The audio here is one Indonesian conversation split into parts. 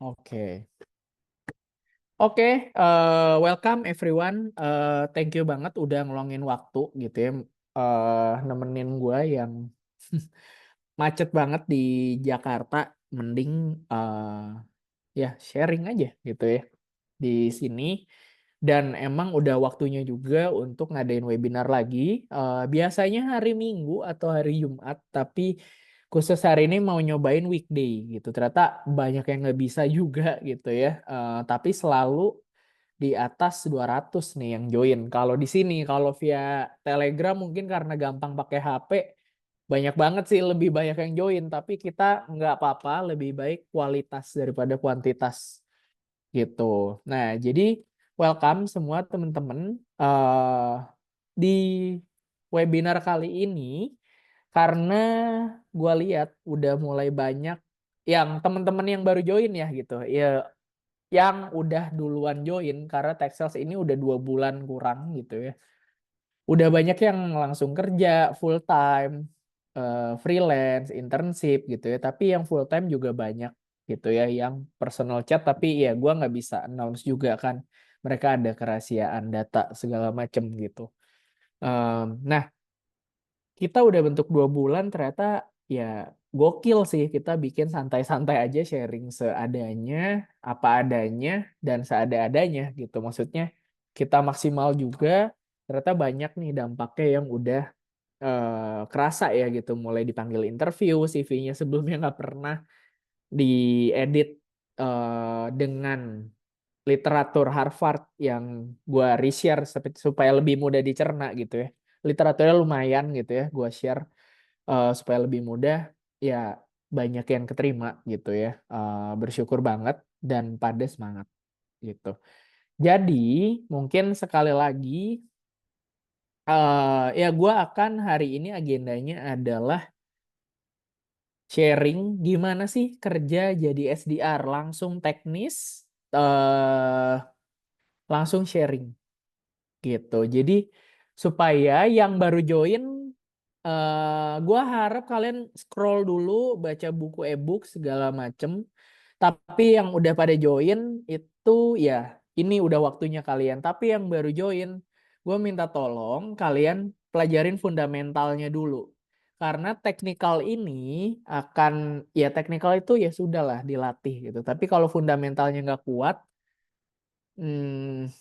Oke. Oke, welcome everyone. Thank you banget udah ngeluangin waktu gitu ya, nemenin gue yang macet banget di Jakarta. Mending ya sharing aja gitu ya di sini. Dan emang udah waktunya juga untuk ngadain webinar lagi. Biasanya hari Minggu atau hari Jumat, tapi khusus hari ini mau nyobain weekday gitu. Ternyata banyak yang nggak bisa juga gitu ya. Tapi selalu di atas 200 nih yang join. Kalau di sini, kalau via Telegram mungkin karena gampang pakai HP, banyak banget sih, lebih banyak yang join. Tapi kita nggak apa-apa, lebih baik kualitas daripada kuantitas gitu. Nah, jadi welcome semua teman-teman di webinar kali ini, karena gue lihat udah mulai banyak yang teman-teman yang baru join ya gitu. Ya, yang udah duluan join karena Tech Sales ini udah 2 bulan kurang gitu ya. Udah banyak yang langsung kerja full time, freelance, internship gitu ya. Tapi yang full time juga banyak gitu ya, yang personal chat. Tapi ya gue nggak bisa announce juga kan. Mereka ada kerahasiaan data segala macem gitu. Nah, kita udah bentuk 2 bulan, ternyata ya gokil sih. Kita bikin santai-santai aja, sharing seadanya, apa adanya, dan seada-adanya gitu. Maksudnya kita maksimal juga, ternyata banyak nih dampaknya yang udah kerasa ya gitu. Mulai dipanggil interview, CV-nya sebelumnya nggak pernah diedit dengan literatur Harvard yang gue reshare supaya lebih mudah dicerna gitu ya. Literaturnya lumayan gitu ya, gue share supaya lebih mudah, ya banyak yang keterima gitu ya. Bersyukur banget dan pada semangat gitu. Jadi mungkin sekali lagi ya gue akan hari ini agendanya adalah sharing gimana sih kerja jadi SDR, langsung teknis, langsung sharing gitu. Jadi supaya yang baru join, gue harap kalian scroll dulu, baca buku e-book segala macem. Tapi yang udah pada join itu ya ini udah waktunya kalian. Tapi yang baru join, gue minta tolong kalian pelajarin fundamentalnya dulu. Karena teknikal ini akan, ya teknikal itu ya sudahlah dilatih gitu. Tapi kalau fundamentalnya nggak kuat,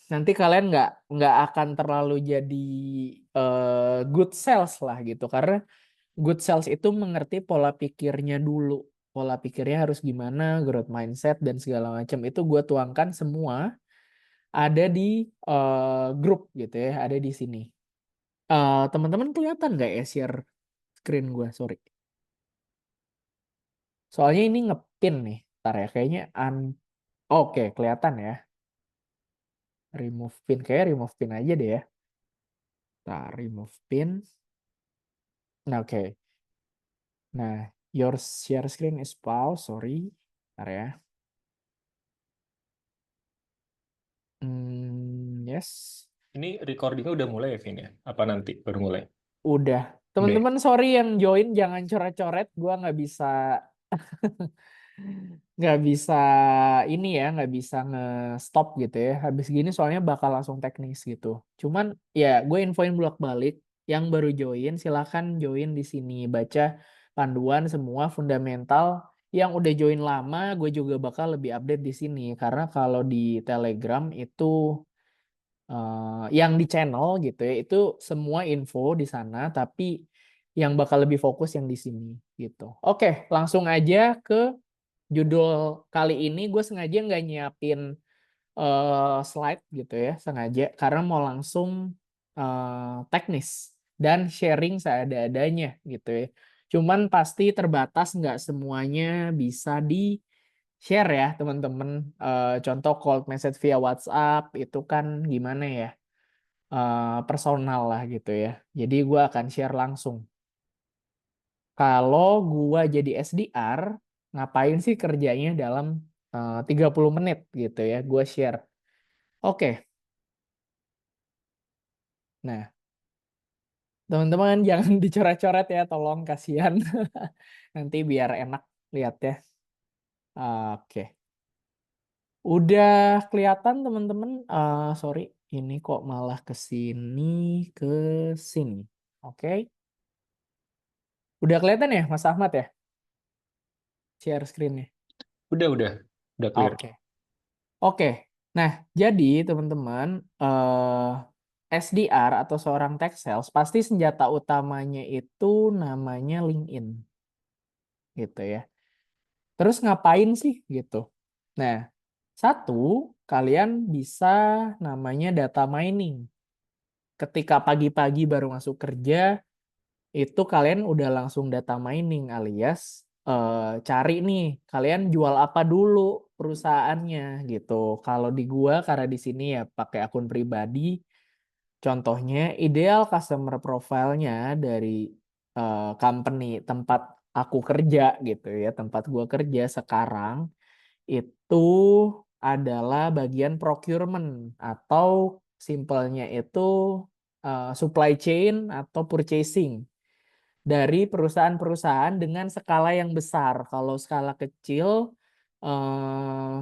nanti kalian nggak akan terlalu jadi good sales lah gitu. Karena good sales itu mengerti pola pikirnya dulu. Pola pikirnya harus gimana, growth mindset dan segala macam itu gue tuangkan semua ada di grup gitu ya, ada di sini. Teman-teman kelihatan nggak ya share screen gue? Sorry. Soalnya ini ngepin nih. Ntar ya, kayaknya oke, kelihatan ya. Remove pin, kayak remove pin aja deh ya. Nah, remove pin. Nah, oke. Nah, your share screen is pause, sorry. Ntar ya. Yes. Ini recordingnya udah mulai ya, Vin ya? Apa nanti baru mulai? Udah. Udah ya? Teman-teman sorry yang join jangan coret-coret. Gua nggak bisa ini ya, nggak bisa nge-stop gitu ya. Habis gini soalnya bakal langsung teknis gitu. Cuman ya gue infoin bolak-balik. Yang baru join silakan join di sini. Baca panduan semua fundamental. Yang udah join lama gue juga bakal lebih update di sini. Karena kalau di Telegram itu yang di channel gitu ya, itu semua info di sana, tapi yang bakal lebih fokus yang di sini gitu. Oke, langsung aja ke judul kali ini. Gue sengaja nggak nyiapin slide gitu ya, sengaja karena mau langsung teknis dan sharing seada-adanya gitu ya. Cuman pasti terbatas, nggak semuanya bisa di share ya teman-teman. Contoh cold message via WhatsApp itu kan gimana ya, personal lah gitu ya. Jadi gue akan share langsung. Kalau gue jadi SDR, ngapain sih kerjanya dalam 30 menit gitu ya, gue share. Oke, nah teman-teman jangan dicoret-coret ya, tolong, kasihan. Nanti biar enak lihat ya. Oke. Udah kelihatan teman-teman. Sorry, ini kok malah ke sini. Oke. Udah kelihatan ya, Mas Ahmad ya? Share screen-nya. Udah clear. Oke. Oke. Nah, jadi teman-teman, SDR atau seorang tech sales pasti senjata utamanya itu namanya LinkedIn, gitu ya. Terus ngapain sih gitu? Nah, satu, kalian bisa namanya data mining. Ketika pagi-pagi baru masuk kerja, itu kalian udah langsung data mining alias cari nih, kalian jual apa dulu perusahaannya gitu. Kalau di gua, karena di sini ya pakai akun pribadi, contohnya ideal customer profile-nya dari company tempat aku kerja gitu ya, tempat gua kerja sekarang itu adalah bagian procurement atau simpelnya itu supply chain atau purchasing dari perusahaan-perusahaan dengan skala yang besar. Kalau skala kecil,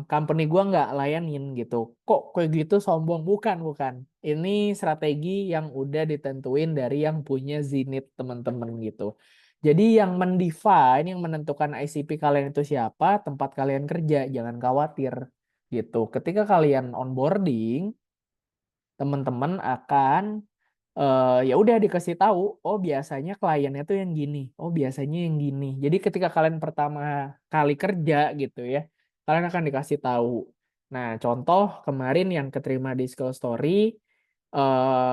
company gua nggak layanin gitu. Kok kayak gitu sombong? Bukan, bukan. Ini strategi yang udah ditentuin dari yang punya Zenith teman-teman gitu. Jadi yang mendefine, yang menentukan ICP kalian itu siapa, tempat kalian kerja, jangan khawatir gitu. Ketika kalian onboarding, teman-teman akan ya udah dikasih tahu, oh biasanya kliennya tuh yang gini, oh biasanya yang gini. Jadi ketika kalian pertama kali kerja gitu ya, kalian akan dikasih tahu. Nah, contoh kemarin yang keterima di Skill Story,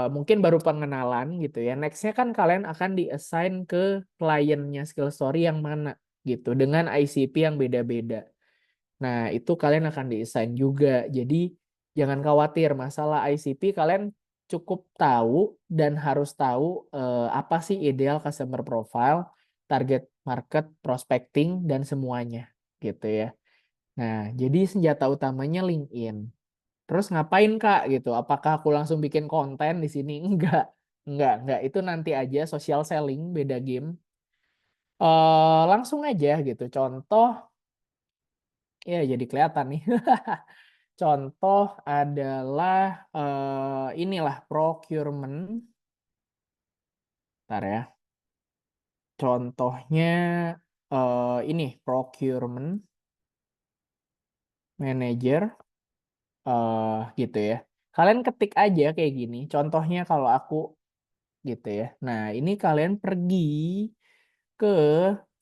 mungkin baru pengenalan gitu ya. Nextnya kan kalian akan di-assign ke kliennya Skill Story yang mana gitu, dengan ICP yang beda-beda. Nah, itu kalian akan di-assign juga. Jadi jangan khawatir masalah ICP, kalian cukup tahu dan harus tahu apa sih ideal customer profile, target market, prospecting dan semuanya gitu ya. Nah, jadi senjata utamanya LinkedIn. Terus ngapain Kak gitu? Apakah aku langsung bikin konten di sini? Enggak. Itu nanti aja social selling, beda game. Langsung aja gitu. Contoh, ya jadi kelihatan nih. Contoh adalah inilah procurement. Bentar ya. Contohnya ini procurement manager gitu ya. Kalian ketik aja kayak gini. Contohnya kalau aku gitu ya. Nah, ini kalian pergi ke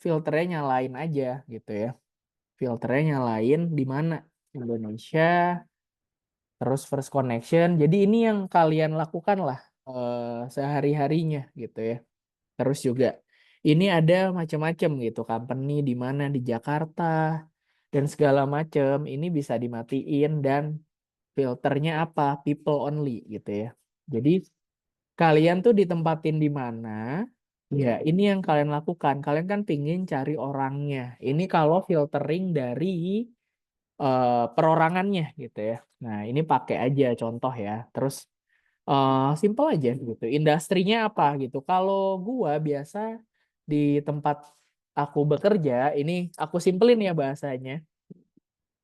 filternya nyalain aja gitu ya. Filternya nyalain di mana? Indonesia, terus first connection. Jadi ini yang kalian lakukan lah sehari-harinya gitu ya. Terus juga ini ada macam-macam gitu, company di mana di Jakarta dan segala macam. Ini bisa dimatiin dan filternya apa? People only gitu ya. Jadi kalian tuh ditempatin di mana? Ya, ini yang kalian lakukan. Kalian kan pingin cari orangnya. Ini kalau filtering dari perorangannya gitu ya. Nah, ini pakai aja contoh ya. Terus simple aja gitu. Industrinya apa gitu. Kalau gua biasa di tempat aku bekerja, ini aku simpelin ya bahasanya.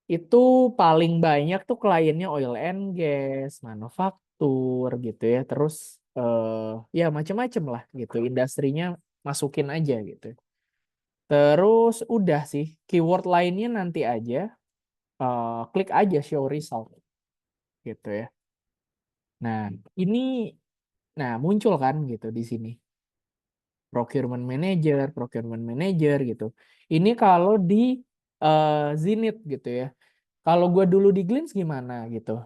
Itu paling banyak tuh kliennya oil and gas, manufaktur gitu ya. Terus ya macam-macam lah gitu. Industrinya masukin aja gitu. Terus udah sih, keyword lainnya nanti aja klik aja show result gitu ya. Nah, ini muncul kan gitu di sini. Procurement manager gitu. Ini kalau di Zenith gitu ya. Kalau gue dulu di Glens gimana gitu.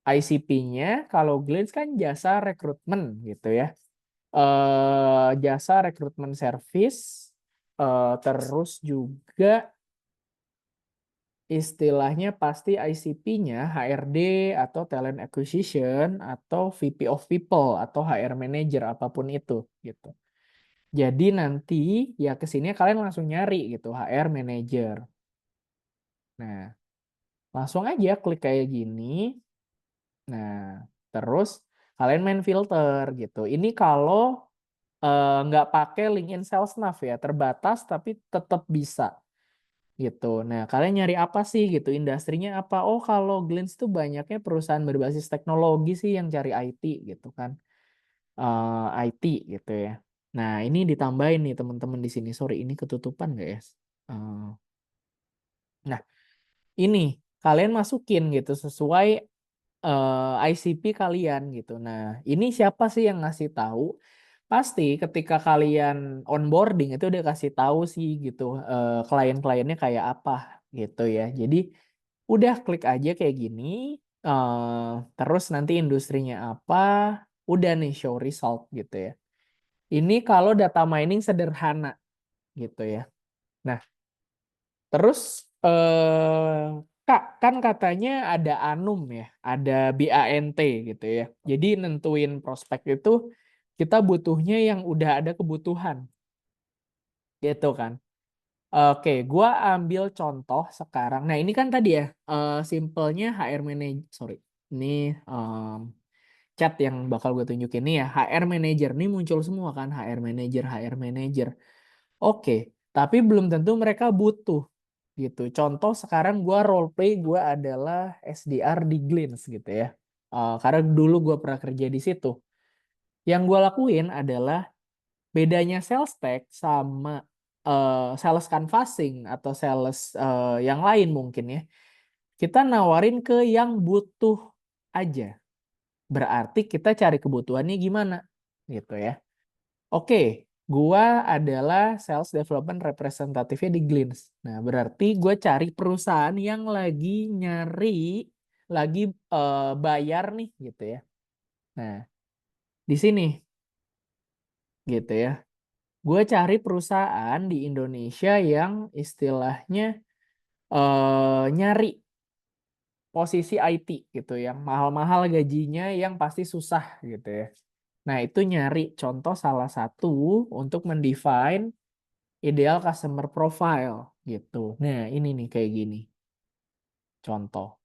ICP-nya kalau Glens kan jasa rekrutmen gitu ya. Jasa rekrutmen service, terus juga istilahnya pasti ICP-nya HRD atau talent acquisition atau VP of people atau HR manager apapun itu gitu. Jadi nanti ya ke sini kalian langsung nyari gitu HR manager. Nah, langsung aja klik kayak gini. Nah, terus kalian main filter gitu. Ini kalau nggak pakai LinkedIn Sales Nav ya, terbatas tapi tetap bisa. gitu. Nah, kalian nyari apa sih gitu? Industrinya apa? Oh, kalau Glints tuh banyaknya perusahaan berbasis teknologi sih yang cari IT gitu kan. IT gitu ya. Nah, ini ditambahin nih teman-teman di sini. Sorry, ini ketutupan nggak ya? Eh, nah, ini kalian masukin gitu sesuai ICP kalian gitu. Nah, ini siapa sih yang ngasih tahu? Pasti ketika kalian onboarding itu udah kasih tahu sih gitu klien-kliennya kayak apa gitu ya. Jadi udah klik aja kayak gini, terus nanti industrinya apa, udah nih show result gitu ya. Ini kalau data mining sederhana gitu ya. Nah, terus Kak, kan katanya ada Anum ya, ada BANT gitu ya. Jadi nentuin prospek itu kita butuhnya yang udah ada kebutuhan gitu kan. Oke, gua ambil contoh sekarang. Nah, ini kan tadi ya, simpelnya HR manager, sorry. Ini chat yang bakal gue tunjukin nih ya. HR manager nih muncul semua kan, HR manager, HR manager. Oke, tapi belum tentu mereka butuh gitu. Contoh sekarang gue role play gue adalah SDR di Glints gitu ya. Karena dulu gue pernah kerja di situ. Yang gue lakuin adalah bedanya sales tag sama sales canvassing atau sales yang lain mungkin ya. Kita nawarin ke yang butuh aja. Berarti kita cari kebutuhannya gimana gitu ya. Oke, gua adalah sales development representatifnya di Glints. Nah, berarti gue cari perusahaan yang lagi nyari, lagi bayar nih gitu ya. Nah, di sini gitu ya. Gue cari perusahaan di Indonesia yang istilahnya nyari posisi IT gitu, yang mahal-mahal gajinya, yang pasti susah gitu ya. Nah, itu nyari contoh salah satu untuk mendefine ideal customer profile gitu. Nah, ini nih kayak gini. Contoh.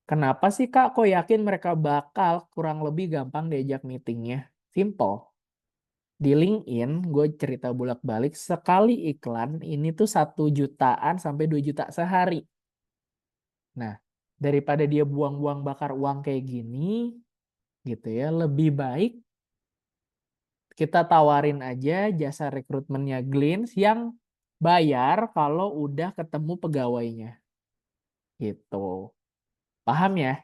Kenapa sih Kak kok yakin mereka bakal kurang lebih gampang diajak meetingnya? Simple. Di LinkedIn, gue cerita bolak-balik, sekali iklan ini tuh 1 jutaan sampai 2 juta sehari. Nah, daripada dia buang-buang bakar uang kayak gini, gitu ya, lebih baik kita tawarin aja jasa rekrutmennya Glints yang bayar kalau udah ketemu pegawainya. Gitu. Paham ya?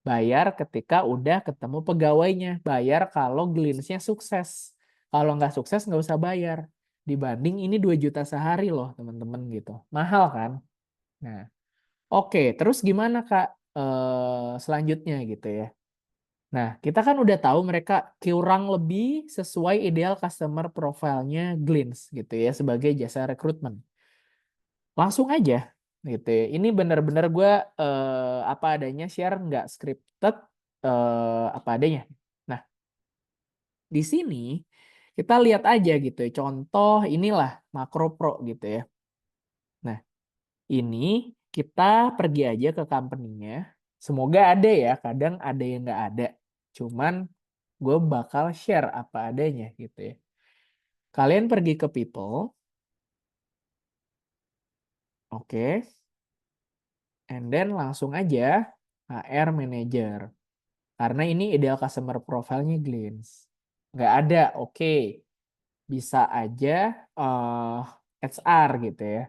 Bayar ketika udah ketemu pegawainya. Bayar kalau Glints-nya sukses. Kalau nggak sukses nggak usah bayar. Dibanding ini 2 juta sehari loh teman-teman gitu. Mahal kan? Nah, oke. Terus gimana Kak selanjutnya gitu ya? Nah, kita kan udah tahu mereka kurang lebih sesuai ideal customer profile-nya Glints gitu ya sebagai jasa rekrutmen. Langsung aja gitu ya. Ini benar-benar gue apa adanya, share nggak scripted, apa adanya. Nah, di sini kita lihat aja gitu ya. Contoh inilah Makro Pro gitu ya. Nah, ini kita pergi aja ke company-nya. Semoga ada ya, kadang ada yang nggak ada. Cuman gue bakal share apa adanya gitu ya. Kalian pergi ke people, oke, and then langsung aja HR manager. Karena ini ideal customer profile-nya Glints. Nggak ada, oke. Bisa aja HR gitu ya.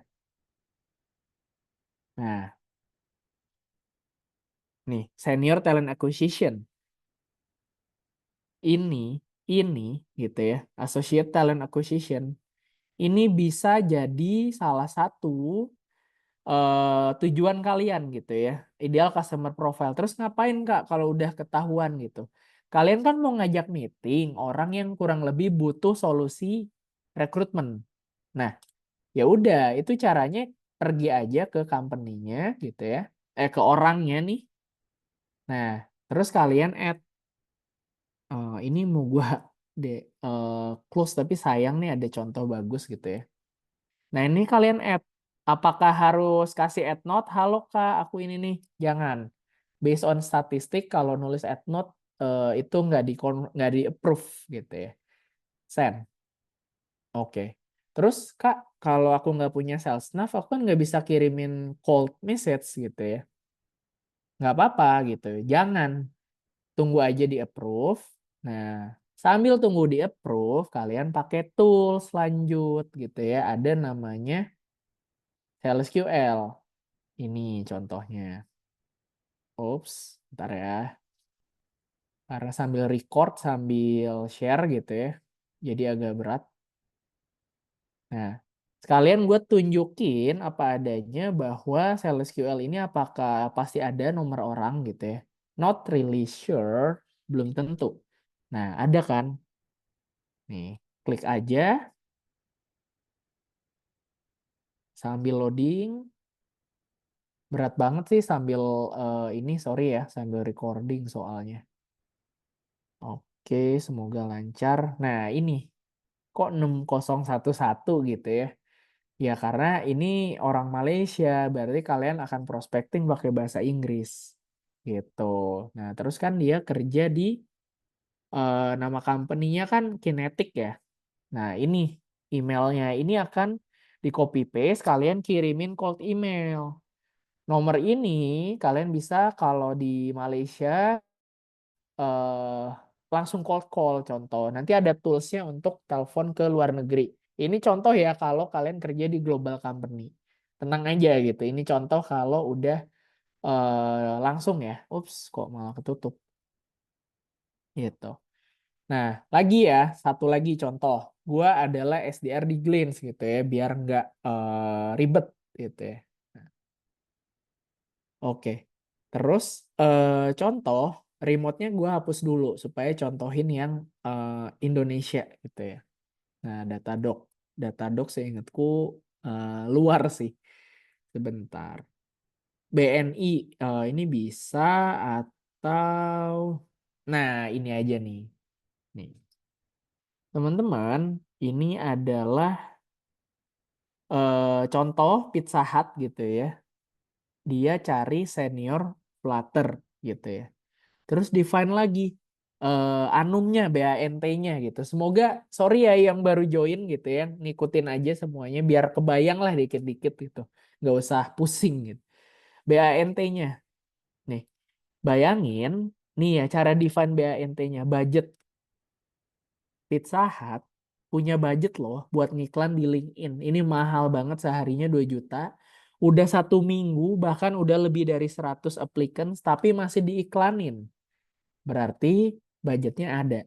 Nah, nih, senior talent acquisition. Ini gitu ya, associate talent acquisition. Ini bisa jadi salah satu tujuan kalian gitu ya. Ideal customer profile. Terus ngapain Kak kalau udah ketahuan gitu? Kalian kan mau ngajak meeting orang yang kurang lebih butuh solusi rekrutmen. Nah, ya udah itu caranya pergi aja ke company-nya gitu ya. Ke orangnya nih. Nah, terus kalian add ini mau gua close tapi sayang nih ada contoh bagus gitu ya. Nah, ini kalian add. Apakah harus kasih add note? Halo Kak, aku ini nih. Jangan. Based on statistik, kalau nulis add note itu nggak di approve gitu ya. Send. Oke. Terus Kak, kalau aku nggak punya sales nav, aku kan nggak bisa kirimin cold message gitu ya. Nggak apa-apa gitu. Jangan. Tunggu aja di approve. Nah, sambil tunggu di approve, kalian pakai tools lanjut gitu ya. Ada namanya Sales QL. Ini contohnya. Oops, bentar ya. Karena sambil record, sambil share gitu ya. Jadi agak berat. Nah, sekalian gue tunjukin apa adanya bahwa Sales QL ini apakah pasti ada nomor orang gitu ya. Not really sure, belum tentu. Nah, ada kan? Nih, klik aja sambil loading. Berat banget sih sambil ini, sorry ya, sambil recording soalnya. Oke, semoga lancar. Nah, ini kok 6011 gitu ya. Ya karena ini orang Malaysia, berarti kalian akan prospecting pakai bahasa Inggris gitu. Nah, terus kan dia kerja di nama company-nya kan Kinetic ya. Nah, ini emailnya ini akan di copy paste, kalian kirimin cold email. Nomor ini kalian bisa kalau di Malaysia eh, langsung cold call contoh. Nanti ada toolsnya untuk telepon ke luar negeri. Ini contoh ya kalau kalian kerja di global company. Tenang aja gitu. Ini contoh kalau udah langsung ya. Ups, kok malah ketutup. Gitu. Nah, lagi ya, satu lagi contoh. Gua adalah SDR di Glints gitu ya, biar nggak ribet gitu ya. Nah, oke. Terus contoh remote-nya gue hapus dulu supaya contohin yang Indonesia gitu ya. Nah, Datadog. Datadog seingatku luar sih. Sebentar. BNI ini bisa atau nah, ini aja nih. Nih. Teman-teman, ini adalah contoh Pizza Hut gitu ya. Dia cari senior Flutter gitu ya. Terus define lagi anumnya, BANT-nya gitu. Semoga, sorry ya yang baru join gitu ya, ngikutin aja semuanya biar kebayang lah dikit-dikit gitu. Nggak usah pusing gitu. BANT-nya. Nih, bayangin, nih ya cara define BANT-nya. Budget Pizza Hut punya budget loh buat ngiklan di LinkedIn. Ini mahal banget, seharinya 2 juta. Udah 1 minggu, bahkan udah lebih dari 100 applicants, tapi masih diiklanin. Berarti budgetnya ada.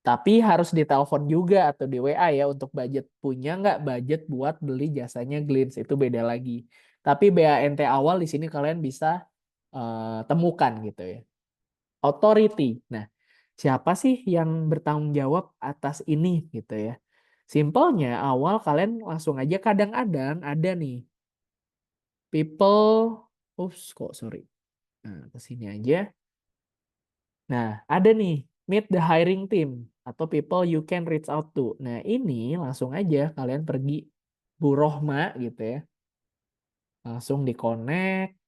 Tapi harus ditelepon juga atau di WA ya untuk budget. Punya nggak budget buat beli jasanya Glints, itu beda lagi. Tapi BANT awal di sini kalian bisa temukan gitu ya. Authority. Nah, siapa sih yang bertanggung jawab atas ini gitu ya. Simpelnya awal kalian langsung aja, kadang-kadang ada nih people, kok sorry. Nah, kesini aja. Nah, ada nih, meet the hiring team atau people you can reach out to. Nah, ini langsung aja kalian pergi Bu Rohma gitu ya. Langsung di connect.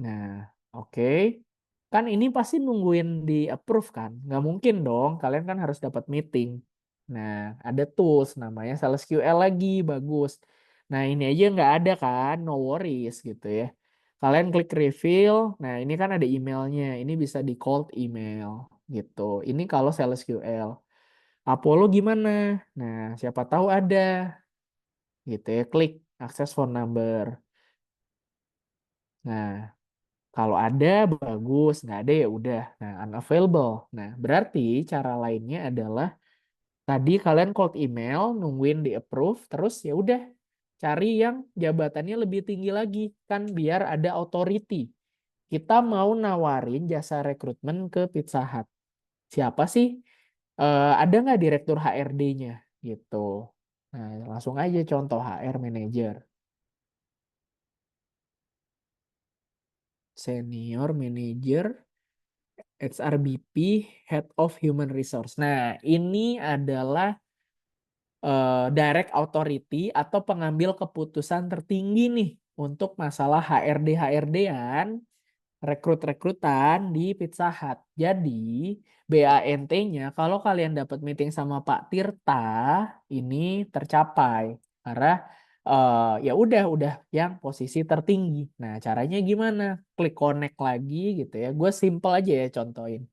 Nah, oke. Kan ini pasti nungguin di approve kan? Nggak mungkin dong, kalian kan harus dapat meeting. Nah, ada tools namanya Sales QL lagi, bagus. Nah, ini aja nggak ada kan, no worries gitu ya. Kalian klik reveal, nah ini kan ada emailnya, ini bisa di cold email gitu. Ini kalau Sales QL. Apollo gimana? Nah, siapa tahu ada gitu ya, klik access phone number. Nah, kalau ada bagus, nggak ada ya udah. Nah, unavailable. Nah, berarti cara lainnya adalah tadi kalian cold email, nungguin di approve, terus ya udah cari yang jabatannya lebih tinggi lagi kan biar ada authority. Kita mau nawarin jasa rekrutmen ke Pizza Hut. Siapa sih? Ada nggak direktur HRD-nya gitu. Nah, langsung aja contoh HR manager. Senior manager HRBP, Head of Human Resource. Nah, ini adalah direct authority atau pengambil keputusan tertinggi nih untuk masalah HRD-HRD-an rekrut-rekrutan di Pizza Hut. Jadi BANT-nya kalau kalian dapat meeting sama Pak Tirta ini tercapai karena ya udah yang posisi tertinggi. Nah, caranya gimana? Klik connect lagi gitu ya. Gue simple aja ya contohin.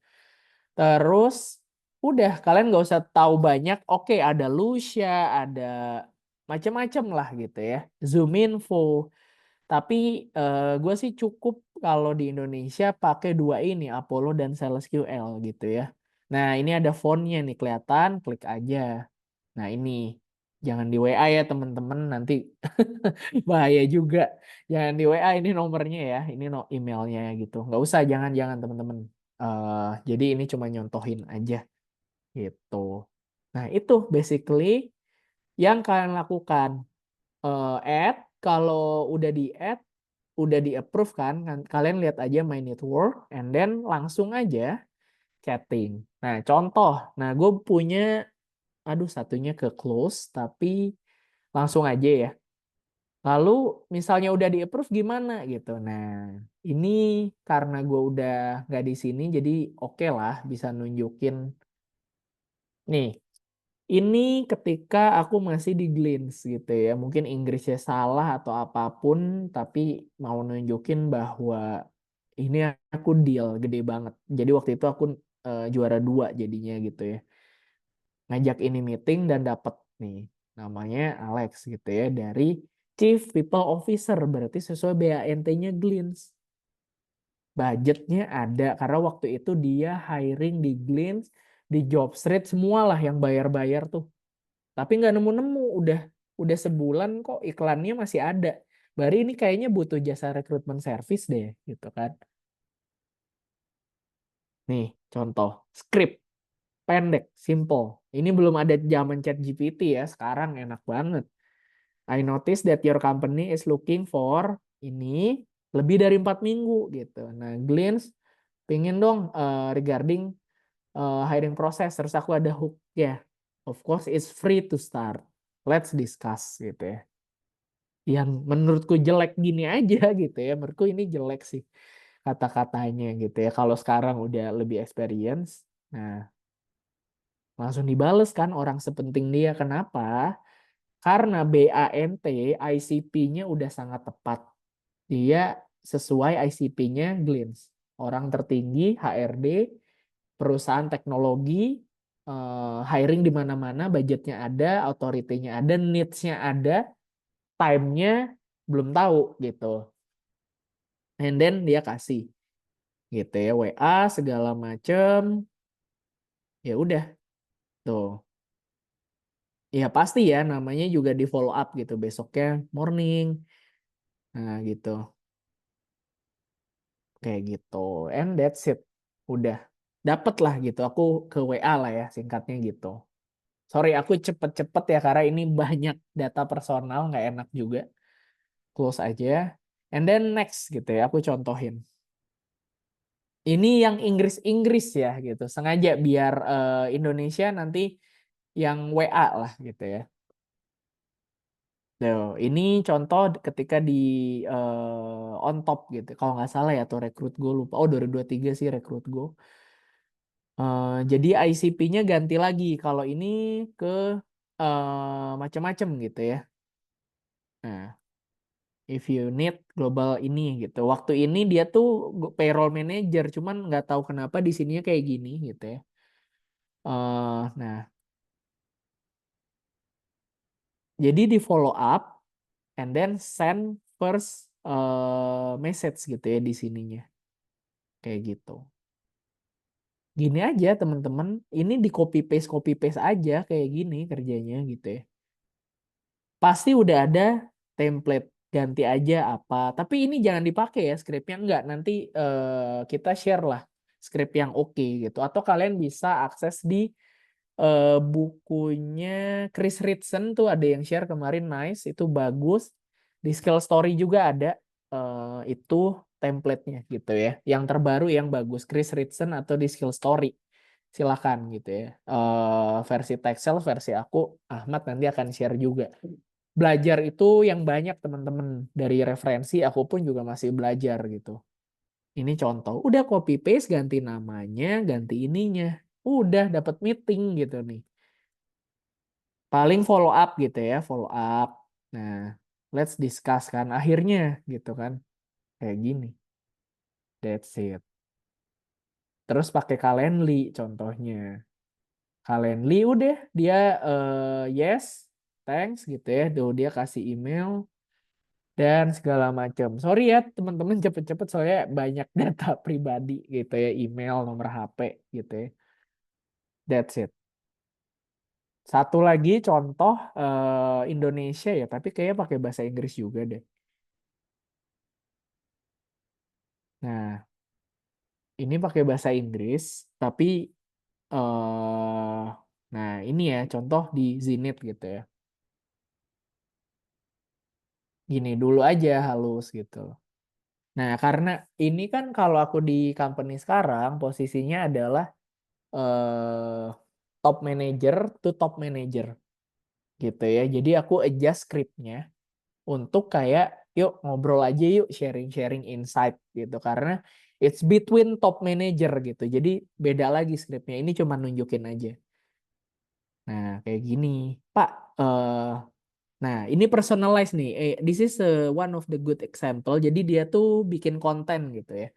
Terus udah kalian nggak usah tahu banyak. Oke, ada Lucia, ada macam-macam lah gitu ya. Zoom info. Tapi gue sih cukup kalau di Indonesia pakai dua ini, Apollo dan SalesQL gitu ya. Nah, ini ada fontnya nih kelihatan, klik aja. Nah, ini jangan di WA ya teman-teman, nanti bahaya juga. Jangan di WA, ini nomornya ya, ini emailnya gitu. Nggak usah, jangan teman-teman. Jadi ini cuma nyontohin aja gitu. Nah, itu basically yang kalian lakukan. Add, kalau udah di add, udah di approve kan, kalian lihat aja my network, and then langsung aja chatting. Nah, contoh, nah gue punya, aduh satunya ke close, tapi langsung aja ya. Lalu misalnya udah di approve gimana gitu. Nah, ini karena gue udah nggak di sini, jadi oke lah bisa nunjukin. Nih, ini ketika aku masih di Glints gitu ya. Mungkin Inggrisnya salah atau apapun, tapi mau nunjukin bahwa ini aku deal gede banget. Jadi waktu itu aku juara 2 jadinya gitu ya. Ngajak ini meeting dan dapet nih namanya Alex gitu ya dari Chief People Officer, berarti sesuai BANT-nya Glints. Budgetnya ada karena waktu itu dia hiring di Glints, di Jobstreet, semualah yang bayar-bayar tuh. Tapi nggak nemu-nemu, udah sebulan kok iklannya masih ada. Baru ini kayaknya butuh jasa rekrutmen service deh gitu kan. Nih contoh script pendek, simple. Ini belum ada zaman chat GPT ya, sekarang enak banget. I notice that your company is looking for ini lebih dari 4 minggu gitu. Nah, Glints pengen dong regarding hiring process. Terus aku ada hook ya. Of course, it's free to start. Let's discuss gitu ya. Yang menurutku jelek gini aja gitu ya. Menurutku ini jelek sih kata-katanya gitu ya. Kalau sekarang udah lebih experience, nah langsung dibales kan orang sepenting dia. Kenapa? Karena BANT ICP-nya udah sangat tepat. Dia sesuai ICP-nya Glints. Orang tertinggi, HRD, perusahaan teknologi, hiring di mana-mana, budgetnya ada, authority-nya ada, needs-nya ada, time-nya belum tahu gitu. And then dia kasih gitu ya, WA segala macem. Ya udah tuh. Ya pasti ya namanya juga di follow up gitu besoknya morning. Nah gitu. Kayak gitu. And that's it. Udah. Dapet lah gitu. Aku ke WA lah ya singkatnya gitu. Sorry aku cepet-cepet ya karena ini banyak data personal nggak enak juga. Close aja. And then next gitu ya. Aku contohin. Ini yang Inggris-Inggris ya gitu. Sengaja biar Indonesia nanti yang WA lah gitu ya. Tuh, ini contoh ketika di on top gitu. Kalau nggak salah ya atau rekrut gue lupa. Oh 2023 sih rekrut gue. Jadi ICP-nya ganti lagi. Kalau ini ke macam-macam gitu ya. Nah, if you need global ini gitu. Waktu ini dia tuh payroll manager, cuman nggak tahu kenapa di sininya kayak gini gitu ya. Nah, jadi di follow up and then send first message gitu ya di sininya. Kayak gitu. Gini aja teman-teman, ini di copy paste aja kayak gini kerjanya gitu ya. Pasti udah ada template, ganti aja apa. Tapi ini jangan dipakai ya scriptnya, enggak. Nanti kita share lah script yang oke gitu. Atau kalian bisa akses di bukunya Chris Ritson tuh ada yang share kemarin, nice, itu bagus. Di Skill Story juga ada itu template-nya gitu ya. Yang terbaru yang bagus Chris Ritson atau di Skill Story. Silakan gitu ya. Versi Texel, versi aku Ahmad nanti akan share juga. Belajar itu yang banyak teman-teman, dari referensi aku pun juga masih belajar gitu. Ini contoh, udah copy paste, ganti namanya, ganti ininya. Udah dapat meeting gitu nih. Paling follow up gitu ya, follow up. Nah, let's discuss kan akhirnya gitu kan. Kayak gini. That's it. Terus pakai Calendly contohnya. Calendly udah dia yes, thanks gitu ya. Tuh dia kasih email dan segala macam. Sorry ya teman-teman, cepet-cepet soalnya banyak data pribadi gitu ya, email, nomor HP gitu ya. That's it. Satu lagi contoh Indonesia ya, tapi kayaknya pakai bahasa Inggris juga deh. Nah, ini pakai bahasa Inggris, tapi nah ini ya contoh di Zenith gitu ya. Gini dulu aja halus gitu. Nah, karena ini kan kalau aku di company sekarang posisinya adalah eh, top manager to top manager gitu ya. Jadi aku adjust scriptnya untuk kayak yuk ngobrol aja yuk, sharing-sharing insight gitu. Karena it's between top manager gitu. Jadi beda lagi scriptnya. Ini cuma nunjukin aja. Nah, kayak gini. Pak, nah ini personalized nih. This is one of the good example. Jadi dia tuh bikin konten gitu ya.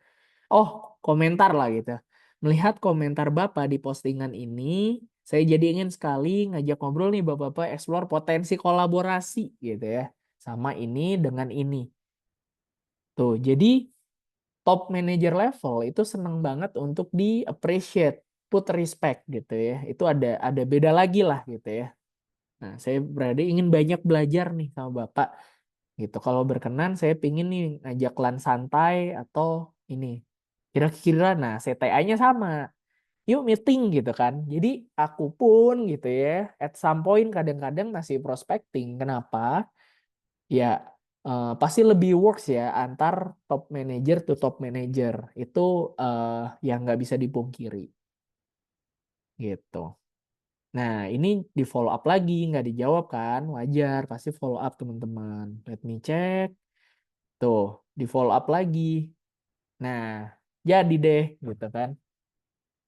Oh, komentar lah gitu. Melihat komentar Bapak di postingan ini, saya jadi ingin sekali ngajak ngobrol nih Bapak-Bapak explore potensi kolaborasi gitu ya. Sama ini dengan ini. Tuh, jadi top manager level itu seneng banget untuk di appreciate, put respect gitu ya. Itu ada beda lagi lah gitu ya. Nah, saya berarti ingin banyak belajar nih sama Bapak gitu. Kalau berkenan saya pingin nih ngajak lan santai atau ini. Kira-kira nah CTA-nya sama. Yuk meeting gitu kan. Jadi aku pun gitu ya at some point kadang-kadang masih prospecting. Kenapa? Ya pasti lebih works ya antar top manager to top manager. Itu yang nggak bisa dipungkiri gitu. Nah, ini di follow up lagi, nggak dijawab kan? Wajar, pasti follow up teman-teman. Let me check. Tuh, di follow up lagi. Nah, jadi deh gitu kan.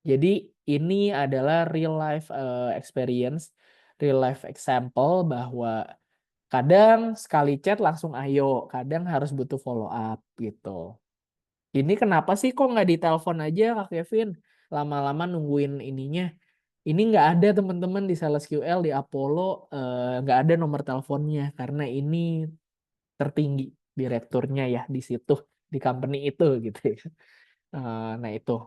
Jadi ini adalah real life experience, real life example bahwa kadang sekali chat langsung ayo, kadang harus butuh follow up gitu. Ini kenapa sih kok nggak ditelepon aja Kak Kevin? Lama-lama nungguin ininya. Ini nggak ada teman-teman di Sales QL, di Apollo nggak ada nomor teleponnya karena ini tertinggi direkturnya ya di situ, di company itu gitu ya. Nah itu.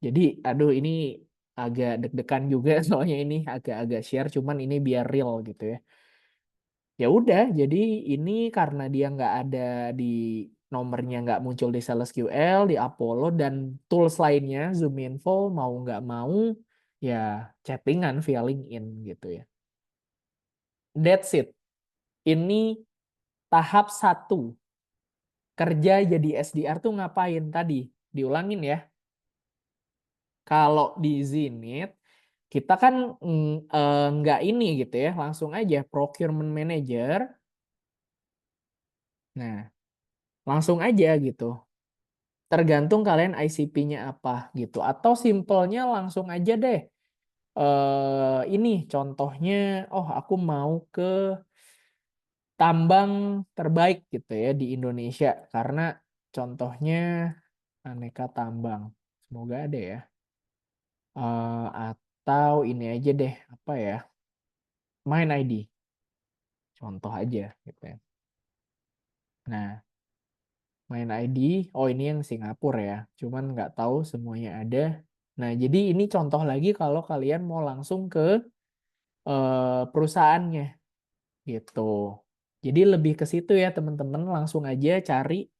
Jadi aduh ini agak deg-degan juga soalnya ini agak-agak share cuman ini biar real gitu ya. Ya udah, jadi ini karena dia nggak ada di nomornya nggak muncul di Sales QL, di Apollo dan tools lainnya, Zoom Info mau nggak mau ya chattingan via LinkedIn gitu ya. That's it. Ini tahap 1. Kerja jadi SDR tuh ngapain tadi? Diulangin ya. Kalau di Zenith kita kan nggak ini gitu ya, langsung aja procurement manager. Nah, langsung aja gitu. Tergantung kalian ICP-nya apa gitu. Atau simpelnya langsung aja deh. Ini contohnya, oh aku mau ke tambang terbaik gitu ya di Indonesia. Karena contohnya aneka tambang. Semoga ada ya. Atau ini aja deh, apa ya? Main ID. Contoh aja gitu ya. Nah, main ID, oh ini yang Singapura ya. Cuman nggak tahu semuanya ada. Nah, jadi ini contoh lagi kalau kalian mau langsung ke perusahaannya gitu. Jadi lebih ke situ ya teman-teman, langsung aja cari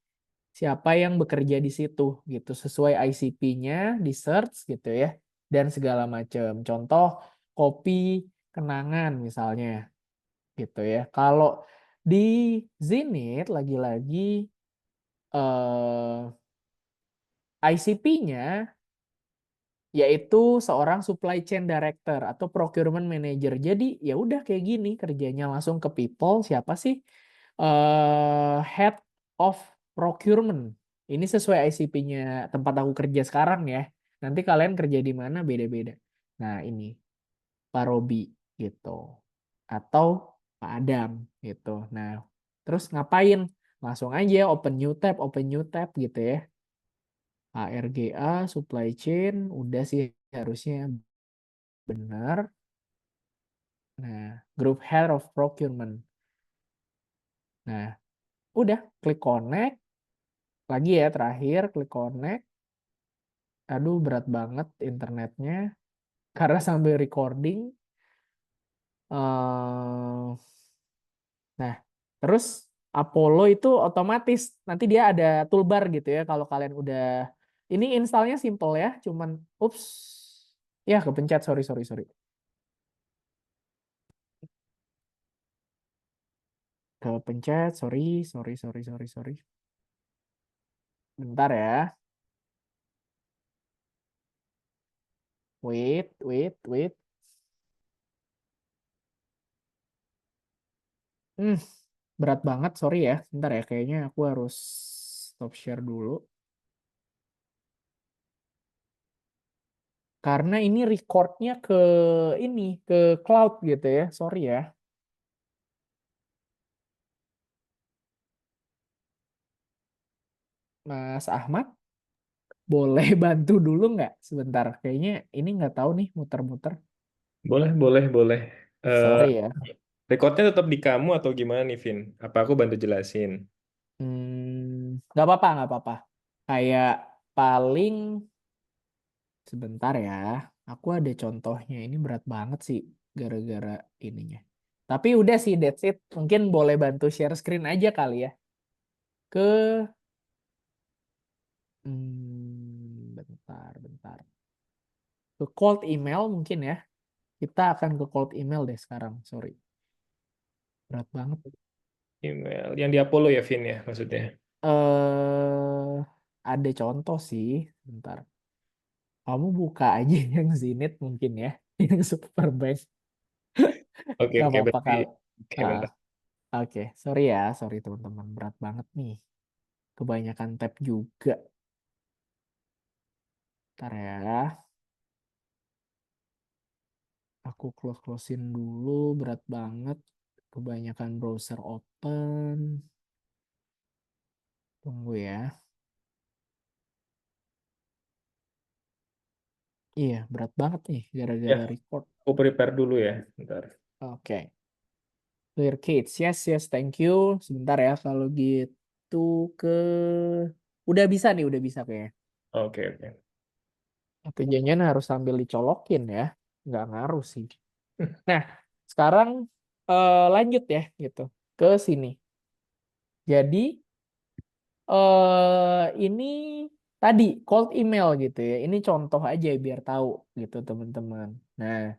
siapa yang bekerja di situ gitu sesuai ICP-nya, di search gitu ya dan segala macam. Contoh kopi kenangan misalnya gitu ya. Kalau di Zenith lagi-lagi ICP-nya yaitu seorang supply chain director atau procurement manager. Jadi ya udah kayak gini kerjanya langsung ke people siapa sih head of procurement Ini sesuai ICP-nya tempat aku kerja sekarang ya. Nanti kalian kerja di mana beda-beda. Nah, ini Pak Robi gitu. Atau Pak Adam gitu. Nah, terus ngapain? Langsung aja open new tab gitu ya. ARGA, supply chain, udah sih harusnya benar. Nah, group head of procurement. Nah, udah klik connect. Lagi ya terakhir klik connect. Aduh berat banget internetnya. Karena sambil recording. Nah, terus Apollo itu otomatis. Nanti dia ada toolbar gitu ya. Kalau kalian udah... Ini installnya simple ya. Cuman, ups. Ya kepencet, sorry. Kepencet, sorry. Bentar ya. Wait. Berat banget, sorry ya. Bentar ya, kayaknya aku harus stop share dulu. Karena ini recordnya ke cloud gitu ya. Sorry ya. Mas Ahmad, boleh bantu dulu nggak sebentar? Kayaknya ini nggak tahu nih muter-muter. Boleh. Eh, Sorry ya. recordnya tetap di kamu atau gimana nih, Vin? Apa aku bantu jelasin? Nggak apa-apa. Kayak paling sebentar ya. Aku ada contohnya. Ini berat banget sih gara-gara ininya. Tapi udah sih, that's it. Mungkin boleh bantu share screen aja kali ya. Ke bentar. Ke cold email mungkin ya. Kita akan ke cold email deh sekarang. Sorry. Berat banget. Email yang di Apollo ya, Vin ya, maksudnya. eh ada contoh sih. Bentar. Kamu buka aja yang Zenith mungkin ya. Yang Superbank. Gak Oke, apa-apa berarti kali. oke Ah, bentar. Oke, sorry teman-teman. Berat banget nih. Kebanyakan tab juga. Ntar ya. Aku close-closein dulu. Berat banget. Kebanyakan browser open. Tunggu ya. Iya, berat banget nih Ya, gara-gara record. aku prepare dulu ya, bentar. Oke. Clear Kids. Yes, thank you. Sebentar ya, kalau gitu ke... udah bisa kayaknya. Oke. Oke, janjian harus sambil dicolokin ya. Nggak ngaruh sih. Nah, sekarang lanjut ya gitu. Ke sini. Jadi, ini tadi cold email gitu ya. Ini contoh aja biar tahu gitu teman-teman. Nah,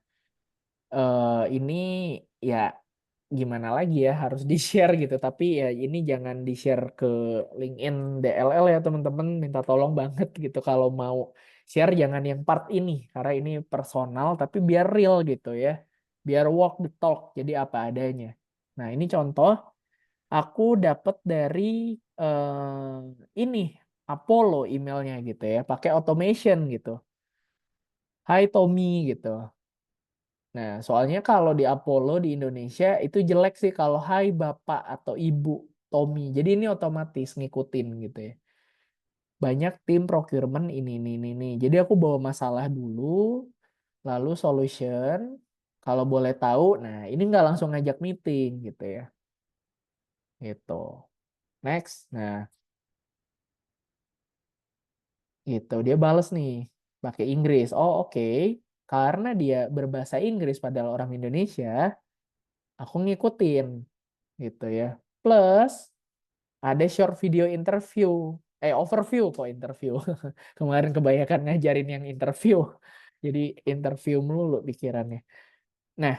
ini ya gimana lagi ya harus di-share gitu. Tapi ya ini jangan di-share ke LinkedIn DLL ya teman-teman. Minta tolong banget gitu kalau mau share jangan yang part ini karena ini personal tapi biar real gitu ya. Biar walk the talk. Jadi apa adanya. Nah, ini contoh aku dapat dari ini Apollo emailnya gitu ya. Pakai automation gitu. Hai Tommy gitu. Nah, soalnya kalau di Apollo di Indonesia itu jelek sih kalau hai Bapak atau Ibu Tommy. Jadi ini otomatis ngikutin gitu ya. Banyak tim procurement ini. Jadi aku bawa masalah dulu, lalu solution. Kalau boleh tahu, nah ini nggak langsung ngajak meeting gitu ya. Gitu. Next. Nah, gitu. Dia bales nih pakai Inggris. Oh, oke. Karena dia berbahasa Inggris padahal orang Indonesia, aku ngikutin gitu ya. Plus ada short video interview, overview kok interview. Kemarin kebanyakan ngajarin yang interview. Jadi interview melulu pikirannya. Nah,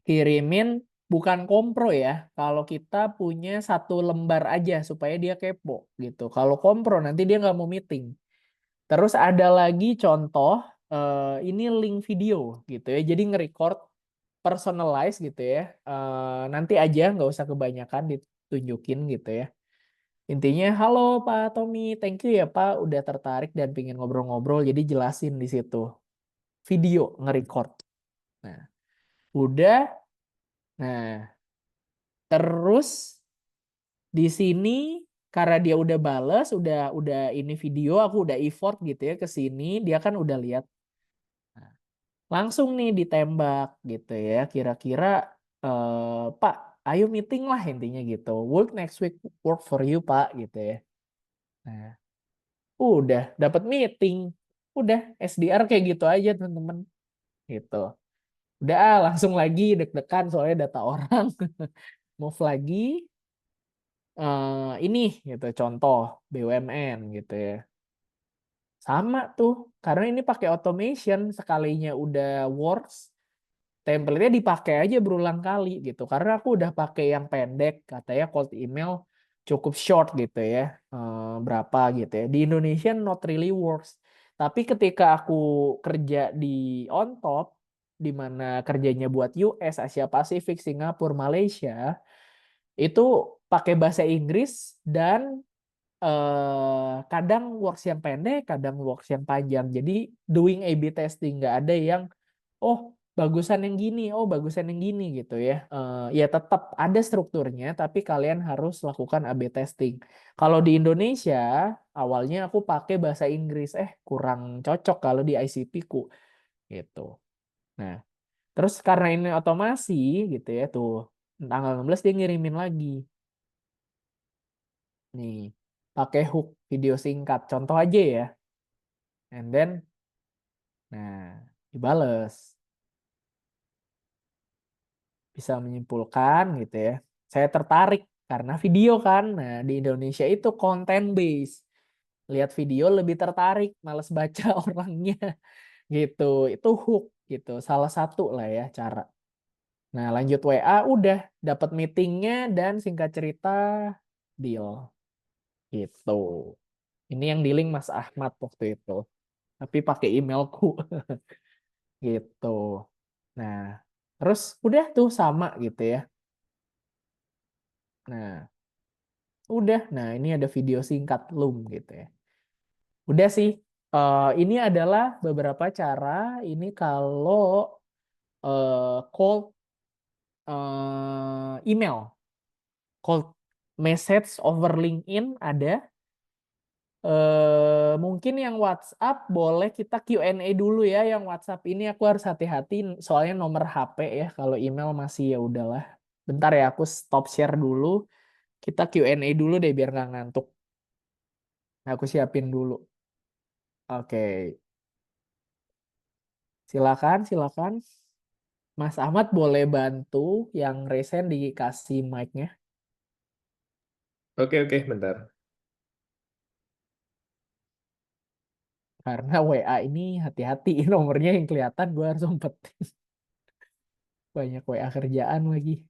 kirimin bukan kompro ya. Kalau kita punya satu lembar aja supaya dia kepo gitu. Kalau kompro nanti dia nggak mau meeting. Terus ada lagi contoh, ini link video gitu ya. Jadi nge-record personalize gitu ya. Nanti aja nggak usah kebanyakan ditunjukin gitu ya. Intinya, halo Pak Tommy, thank you ya Pak udah tertarik dan pingin ngobrol-ngobrol. Jadi jelasin di situ. Video nge-record. Nah, udah. Nah, terus di sini karena dia udah bales, udah ini video, aku udah effort gitu ya ke sini, dia kan udah lihat. Nah, langsung nih ditembak gitu ya. Kira-kira Pak, ayo meeting lah intinya gitu. Work next week, work for you Pak gitu ya. Nah, udah dapat meeting. Udah SDR kayak gitu aja teman-teman gitu. Udah langsung lagi deg-degan soalnya data orang. Move lagi ini gitu contoh BUMN gitu ya. Sama tuh karena ini pakai automation sekalinya udah works template-nya dipakai aja berulang kali gitu. Karena aku udah pakai yang pendek, katanya cold email cukup short gitu ya. Berapa gitu ya. Di Indonesia not really works. Tapi ketika aku kerja di on top, di mana kerjanya buat US, Asia Pasifik, Singapura, Malaysia, itu pakai bahasa Inggris dan kadang works yang pendek, kadang works yang panjang. Jadi doing A/B testing nggak ada yang oh bagusan yang gini, oh bagusan yang gini gitu ya. Ya tetap ada strukturnya, tapi kalian harus lakukan A/B testing. Kalau di Indonesia awalnya aku pakai bahasa Inggris, kurang cocok kalau di ICP ku gitu. Nah, terus karena ini otomasi gitu ya tuh tanggal 16 dia ngirimin lagi. Nih, pakai hook video singkat. Contoh aja ya. And then, nah, dibales. Bisa menyimpulkan gitu ya. Saya tertarik karena video kan. Nah, di Indonesia itu content base. Lihat video lebih tertarik, males baca orangnya gitu. Itu hook gitu. Salah satu lah ya cara. Nah, lanjut WA udah dapat meetingnya dan singkat cerita deal gitu. Ini yang dealing Mas Ahmad waktu itu. Tapi pakai emailku gitu. Nah, terus udah tuh sama gitu ya. Nah, udah. Nah, ini ada video singkat Loom gitu ya. Udah sih. Ini adalah beberapa cara. Ini kalau cold email, cold message over LinkedIn ada. Mungkin yang WhatsApp boleh kita Q&A dulu ya. Yang WhatsApp ini aku harus hati-hati soalnya nomor HP ya. Kalau email masih ya udahlah. Bentar ya, aku stop share dulu. Kita Q&A dulu deh biar nggak ngantuk. Aku siapin dulu. Oke, silakan, silakan. Mas Ahmad boleh bantu yang resen dikasih mic-nya. Oke, oke, bentar. Karena WA ini hati-hati nomornya yang kelihatan gue harus umpetin. Banyak WA kerjaan lagi.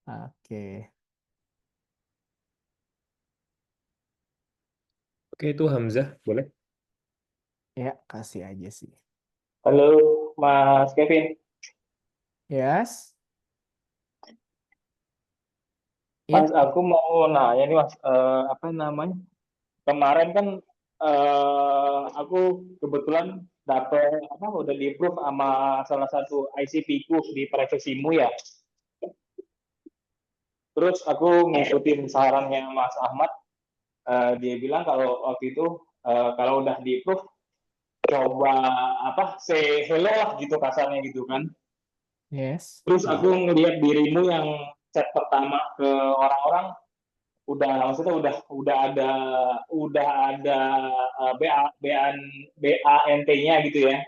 Oke, Oke, itu Hamzah, boleh? ya kasih aja sih. Halo, Mas Kevin. Yes, Mas, ya. aku mau nanya nih, Mas. Apa namanya? Kemarin kan aku kebetulan dapet apa udah di approve sama salah satu ICP ku di privasimu ya. Terus aku ngikutin sarannya Mas Ahmad. Dia bilang kalau waktu itu kalau udah di approve coba apa say hello lah gitu kasarnya gitu kan. Yes. Terus aku ngelihat dirimu yang chat pertama ke orang-orang udah maksudnya udah ada BANT-nya gitu ya.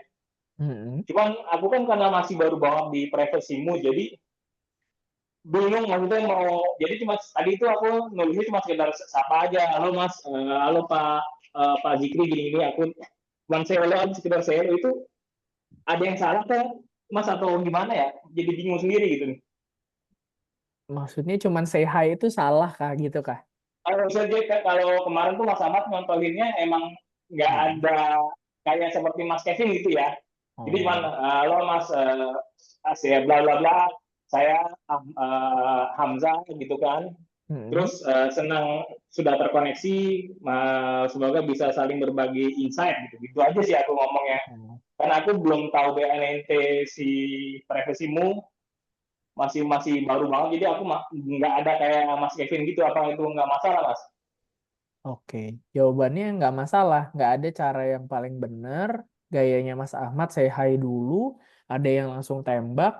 Mm-mm. Cuman aku kan karena masih baru banget di privasimu jadi bingung maksudnya mau jadi cuma tadi itu aku nulisnya cuma sekedar sapa aja halo mas halo pak Pak Zikri gini aku cuma saya aja sekedar saya itu ada yang salah kan mas atau gimana ya jadi bingung sendiri gitu nih. Maksudnya cuman say hi itu salah kah gitu kah? Kalau saja kalau kemarin tuh Mas Ahmad nyontohinnya emang nggak Mm. ada kayak seperti Mas Kevin gitu ya. Jadi cuma Oh, halo Mas saya bla bla bla saya Hamzah gitu kan. Mm-mm. Terus senang sudah terkoneksi, semoga bisa saling berbagi insight gitu. Gitu aja sih aku ngomongnya. Oh, Karena aku belum tahu BNNT si privasimu masih masih baru banget, jadi aku nggak ada kayak Mas Kevin gitu. Apa itu nggak masalah, Mas? Oke, jawabannya nggak masalah. Nggak ada cara yang paling benar. Gayanya Mas Ahmad, say hi dulu. Ada yang langsung tembak.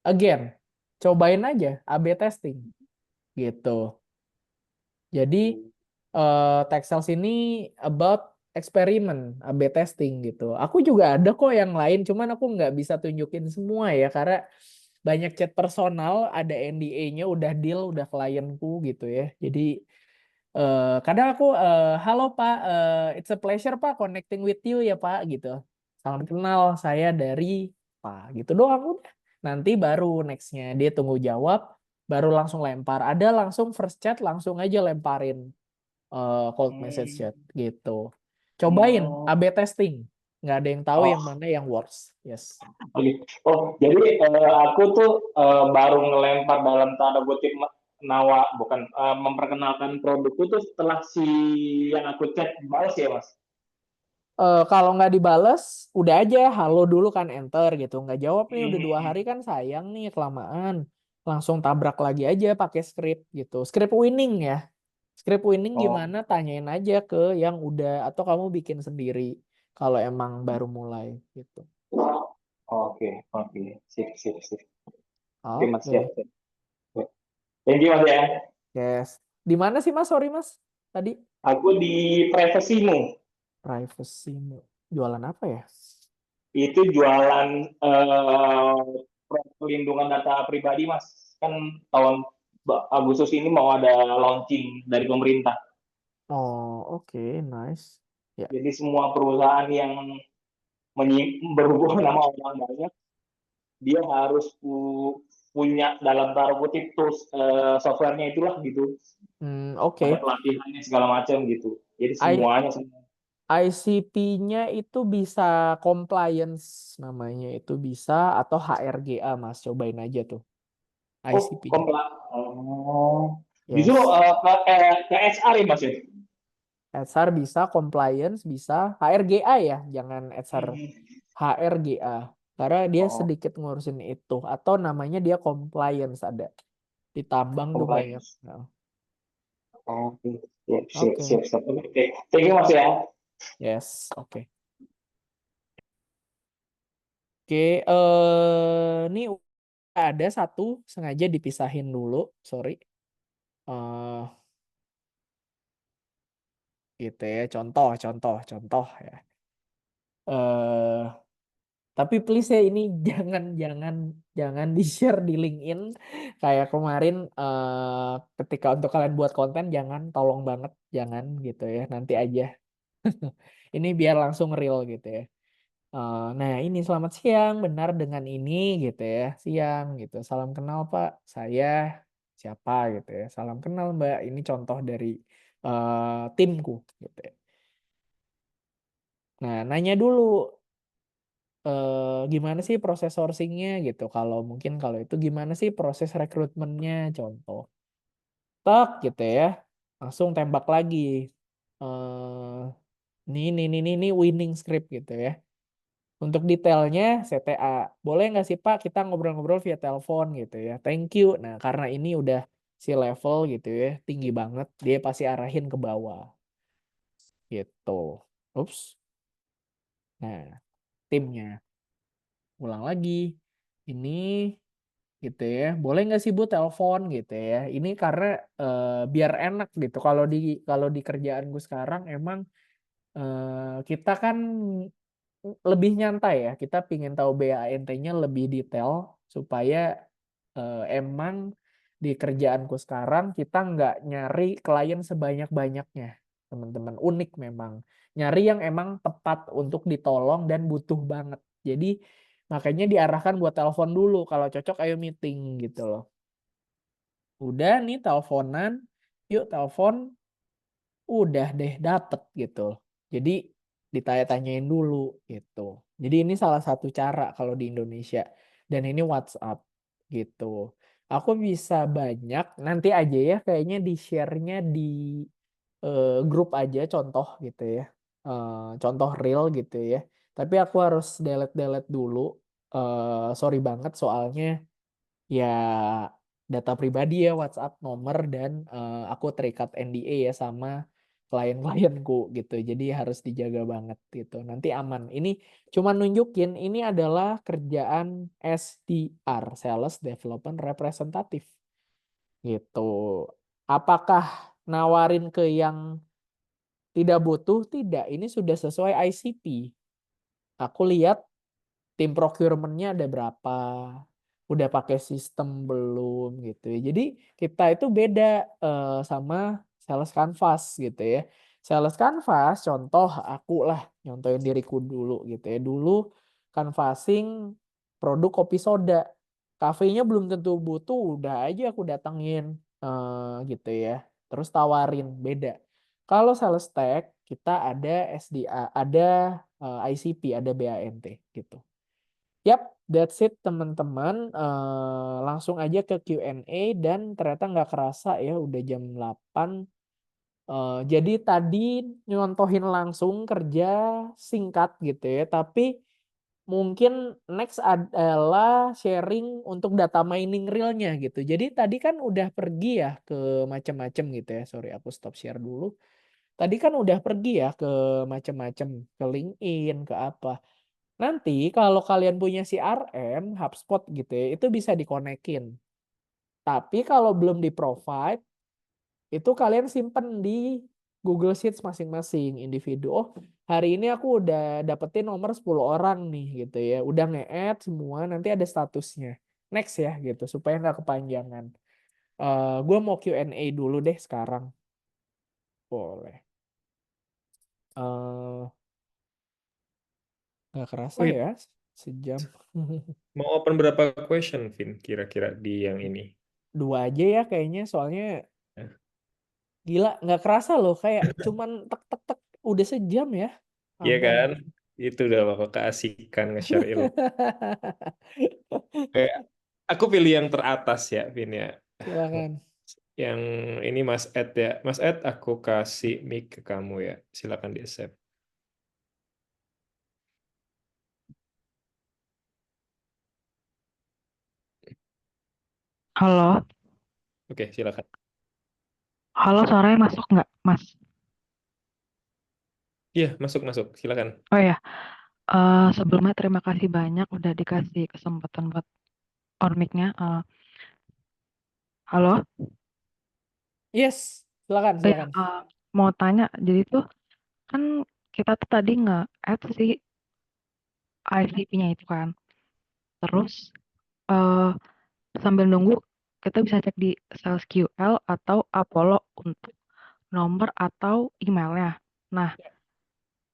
Again, cobain aja A/B testing gitu. Jadi tech sales ini about eksperimen, A/B testing gitu. Aku juga ada kok yang lain, cuman aku nggak bisa tunjukin semua ya karena banyak chat personal, ada NDA-nya, udah deal, udah klienku gitu ya. Jadi kadang aku, halo Pak, it's a pleasure Pak connecting with you ya Pak gitu. Salam kenal, saya dari Pak gitu doang udah. Nanti baru nextnya dia tunggu jawab, baru langsung lempar. Ada langsung first chat langsung aja lemparin cold message Hmm. chat gitu. Cobain Oh, A/B testing. Nggak ada yang tahu yang oh, mana yang works. Yes. oke. Oh, jadi aku tuh baru ngelempar dalam tanda kutip bukan memperkenalkan produkku tuh setelah si yang aku chat balas ya, Mas. Kalau nggak dibales, udah aja halo dulu kan enter gitu. Nggak jawab nih udah 2 hari Hmm. kan sayang nih kelamaan. Langsung tabrak lagi aja pakai script gitu. Script winning ya. Script winning Oh, gimana? Tanyain aja ke yang udah atau kamu bikin sendiri. Kalau emang baru mulai gitu. oke, oke, sip, sip, sip. Oke, Mas, siap, Oke, siap. Thank you, Mas ya. yes. Di mana sih Mas? Sorry Mas. Tadi Aku di privasimu. privacy jualan apa ya? Itu jualan perlindungan data pribadi, Mas. Kan tahun Agustus ini mau ada launching dari pemerintah. Oh, oke, nice. Ya. Jadi semua perusahaan yang berhubungan sama orang banyak, dia harus punya dalam tanda kutip tools softwarenya itulah gitu. Ada Oke. pelatihannya segala macam gitu. Jadi I semuanya semua. ICP-nya itu bisa compliance namanya itu bisa atau HRGA Mas cobain aja tuh Oh, ICP-nya. oh. Justru Yes. ke HR ya, Mas ya? HR bisa, compliance bisa, HRGA ya, jangan HR, Hmm. HRGA. Karena dia Oh, sedikit ngurusin itu atau namanya dia compliance ada. Ditambang tuh banyak. compliance. Nah, Oke, siap, siap, oke. siap, siap. Oke, thank you, Mas ya. Yes, oke. Oke, ini ada satu sengaja dipisahin dulu, sorry. eh Gitu ya, contoh ya. eh tapi please ya ini jangan di-share di LinkedIn kayak kemarin ketika untuk kalian buat konten jangan, tolong banget jangan gitu ya, nanti aja. Ini biar langsung real gitu ya. Nah ini selamat siang, benar dengan ini gitu ya, siang gitu. Salam kenal Pak, saya siapa gitu ya. Salam kenal Mbak, ini contoh dari timku gitu ya. Nah, nanya dulu gimana sih proses sourcingnya gitu. Kalau mungkin kalau itu gimana sih proses rekrutmennya contoh. Tak gitu ya. Langsung tembak lagi. Eh ini winning script gitu ya. Untuk detailnya CTA. Boleh nggak sih Pak kita ngobrol-ngobrol via telepon gitu ya. Thank you. Nah, karena ini udah si level gitu ya, tinggi banget, dia pasti arahin ke bawah gitu. Ups. Nah, timnya ulang lagi. Ini gitu ya. Boleh nggak sih Bu telepon gitu ya. Ini karena biar enak gitu. Kalau di kerjaanku sekarang emang kita kan lebih nyantai ya. Kita pingin tahu BANT-nya lebih detail supaya emang di kerjaanku sekarang kita nggak nyari klien sebanyak-banyaknya, teman-teman. Unik memang. Nyari yang emang tepat untuk ditolong dan butuh banget. Jadi makanya diarahkan buat telepon dulu. Kalau cocok ayo meeting gitu loh. Udah nih teleponan, yuk telepon, udah deh dapet gitu. Jadi ditanya-tanyain dulu gitu. Jadi ini salah satu cara kalau di Indonesia. Dan ini WhatsApp gitu. Aku bisa banyak, nanti aja ya kayaknya di-share-nya di grup aja contoh gitu ya. Contoh real gitu ya. Tapi aku harus delete dulu. Sorry banget soalnya ya data pribadi ya, WhatsApp nomor, dan aku terikat NDA ya sama klien-klienku gitu. Jadi harus dijaga banget gitu. Nanti aman. Ini cuma nunjukin ini adalah kerjaan SDR, Sales Development Representative gitu. Apakah nawarin ke yang tidak butuh? Tidak. Ini sudah sesuai ICP. Aku lihat tim procurement-nya ada berapa, udah pakai sistem belum gitu ya. Jadi kita itu beda sama sales canvas gitu ya. Sales canvas contoh aku lah, nyontohin diriku dulu gitu ya. Dulu canvassing produk kopi soda. Kafenya belum tentu butuh, udah aja aku datengin gitu ya. Terus tawarin, beda. Kalau sales tech kita ada SDA, ada ICP, ada BANT gitu. Yap, that's it teman-teman. Langsung aja ke Q&A dan ternyata nggak kerasa ya udah jam 8. Jadi tadi nyontohin langsung kerja singkat gitu ya, tapi mungkin next adalah sharing untuk data mining realnya gitu. Jadi tadi kan udah pergi ya ke macam-macam gitu ya. Sorry, aku stop share dulu. Tadi kan udah pergi ya ke macam-macam, ke LinkedIn, ke apa. Nanti kalau kalian punya CRM, HubSpot gitu ya, itu bisa dikonekin. Tapi kalau belum di-provide, itu kalian simpen di Google Sheets masing-masing individu. Oh, hari ini aku udah dapetin nomor 10 orang nih gitu ya. Udah nge-add semua, nanti ada statusnya. Next ya gitu, supaya nggak kepanjangan. Gue mau Q&A dulu deh sekarang. Boleh. Eh, nggak kerasa Oh iya, ya, sejam. mau open berapa question, Vin, kira-kira di yang ini? 2 aja ya kayaknya, soalnya Ya. gila, nggak kerasa loh, kayak cuman tek tek tek udah sejam ya. Iya Ampun. kan? Itu udah loh keasikan nge-share ilmu. Kayak, aku pilih yang teratas ya, Vin ya. Silakan. Yang ini Mas Ed ya. Mas Ed, aku kasih mic ke kamu ya. Silakan di-accept. Halo, Oke, silakan. halo suaranya masuk nggak, Mas? Iya, masuk. Silakan. Oh ya, sebelumnya terima kasih banyak udah dikasih kesempatan buat on mic-nya. Halo, Yes, silakan, ya, silakan. mau tanya, jadi tuh kan kita tuh tadi nge-add si ICP-nya itu kan, terus eh, sambil nunggu kita bisa cek di Sales QL atau Apollo untuk nomor atau emailnya. Nah,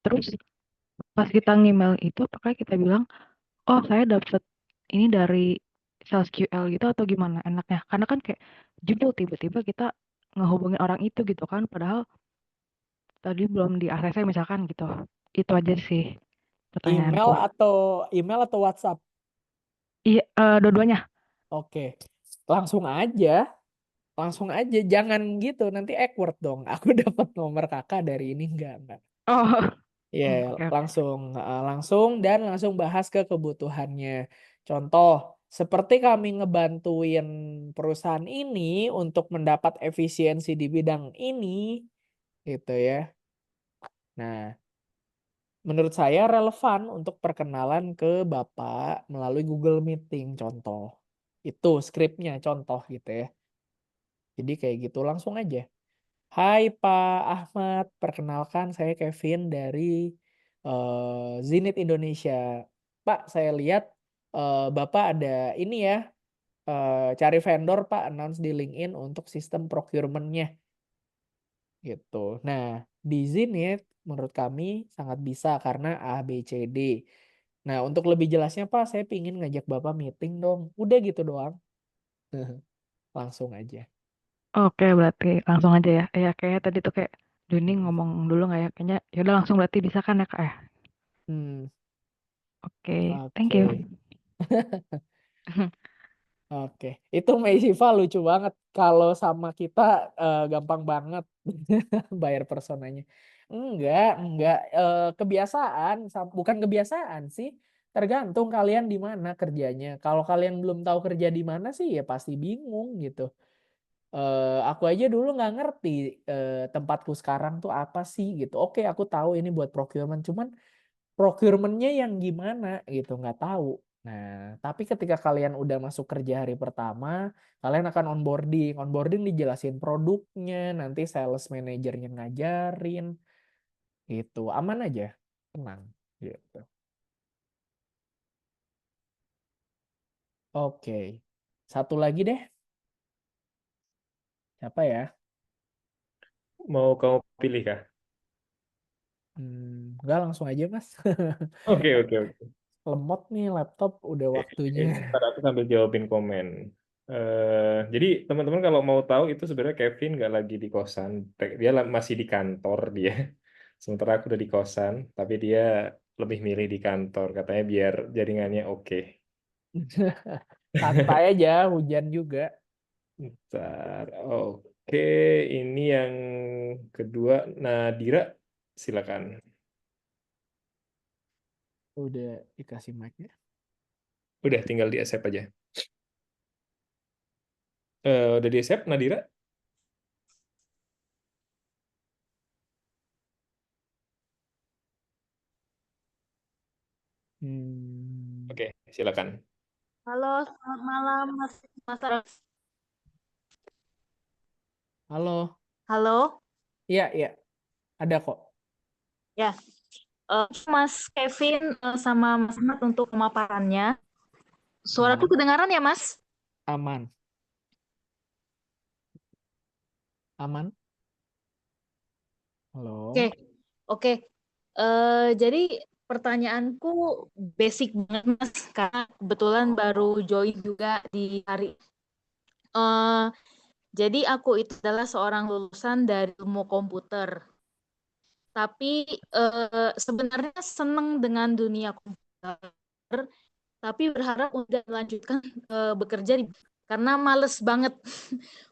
terus pas kita ngemail itu, apakah kita bilang oh saya dapet ini dari sales QL gitu atau gimana enaknya? Karena kan kayak jebol tiba-tiba kita ngehubungin orang itu gitu kan, padahal tadi belum di ACC misalkan gitu. Itu aja sih Email pertanyaanku. atau WhatsApp? Iya, dua-duanya. Oke. Langsung aja. Langsung aja, jangan gitu, nanti awkward dong. Aku dapat nomor kakak dari ini, enggak. Oh, Ya, oke oke. langsung dan langsung bahas ke kebutuhannya. Contoh, seperti kami ngebantuin perusahaan ini untuk mendapat efisiensi di bidang ini, gitu ya. Nah, menurut saya relevan untuk perkenalan ke Bapak melalui Google Meeting, contoh. Itu skripnya, contoh gitu ya. Jadi kayak gitu, langsung aja. Hai Pak Ahmad, perkenalkan saya Kevin dari Zenith Indonesia. Pak, saya lihat Bapak ada ini ya, cari vendor Pak, announce di LinkedIn untuk sistem procurement-nya gitu. Nah, di Zenith menurut kami sangat bisa karena A, B, C, D. Nah, untuk lebih jelasnya Pak, saya pingin ngajak Bapak meeting dong. Udah gitu doang. Langsung aja. Oke, berarti langsung aja ya. Ya kayaknya tadi tuh kayak Duni ngomong dulu nggak ya? Kayaknya ya udah langsung berarti bisa kan ya Kak ya? Hmm, Oke, thank oke. you. Oke, itu Mei Shiva lucu banget. Kalau sama kita gampang banget bayar personanya. Enggak. Kebiasaan, bukan kebiasaan sih. Tergantung kalian di mana kerjanya. Kalau kalian belum tahu kerja di mana sih ya pasti bingung gitu. Aku aja dulu nggak ngerti tempatku sekarang tuh apa sih gitu. Oke, aku tahu ini buat procurement, cuman procurement-nya yang gimana gitu, nggak tahu. Nah, tapi ketika kalian udah masuk kerja hari pertama, kalian akan onboarding. Onboarding dijelasin produknya, nanti sales manajernya ngajarin, gitu. Aman aja, tenang, gitu. Oke, satu lagi deh. Siapa ya? Mau kamu pilih kah? Enggak, langsung aja Mas. Oke. Lemot nih laptop, udah waktunya. Ntar aku sambil jawabin komen. Jadi teman-teman kalau mau tahu itu sebenarnya Kevin nggak lagi di kosan, dia masih di kantor dia. Sementara aku udah di kosan, tapi dia lebih milih di kantor, katanya biar jaringannya oke. Santai aja, hujan juga. Ntar, oke, ini yang kedua, Nadira, silakan. Udah dikasih mic-nya. Udah tinggal di accept aja. Udah di accept, Nadira? Oke, silakan. Halo, selamat malam Mas Aras. Halo. Halo, Iya. Ada kok. ya. Mas Kevin sama Mas Ahmad untuk pemaparannya. Suaraku kedengaran ya, Mas? Aman. Aman. Halo. Oke. Jadi pertanyaanku basic banget, Mas, karena kebetulan baru join juga di hari. Jadi aku itu adalah seorang lulusan dari ilmu komputer. Tapi sebenarnya senang dengan dunia komputer, tapi berharap udah melanjutkan bekerja karena males banget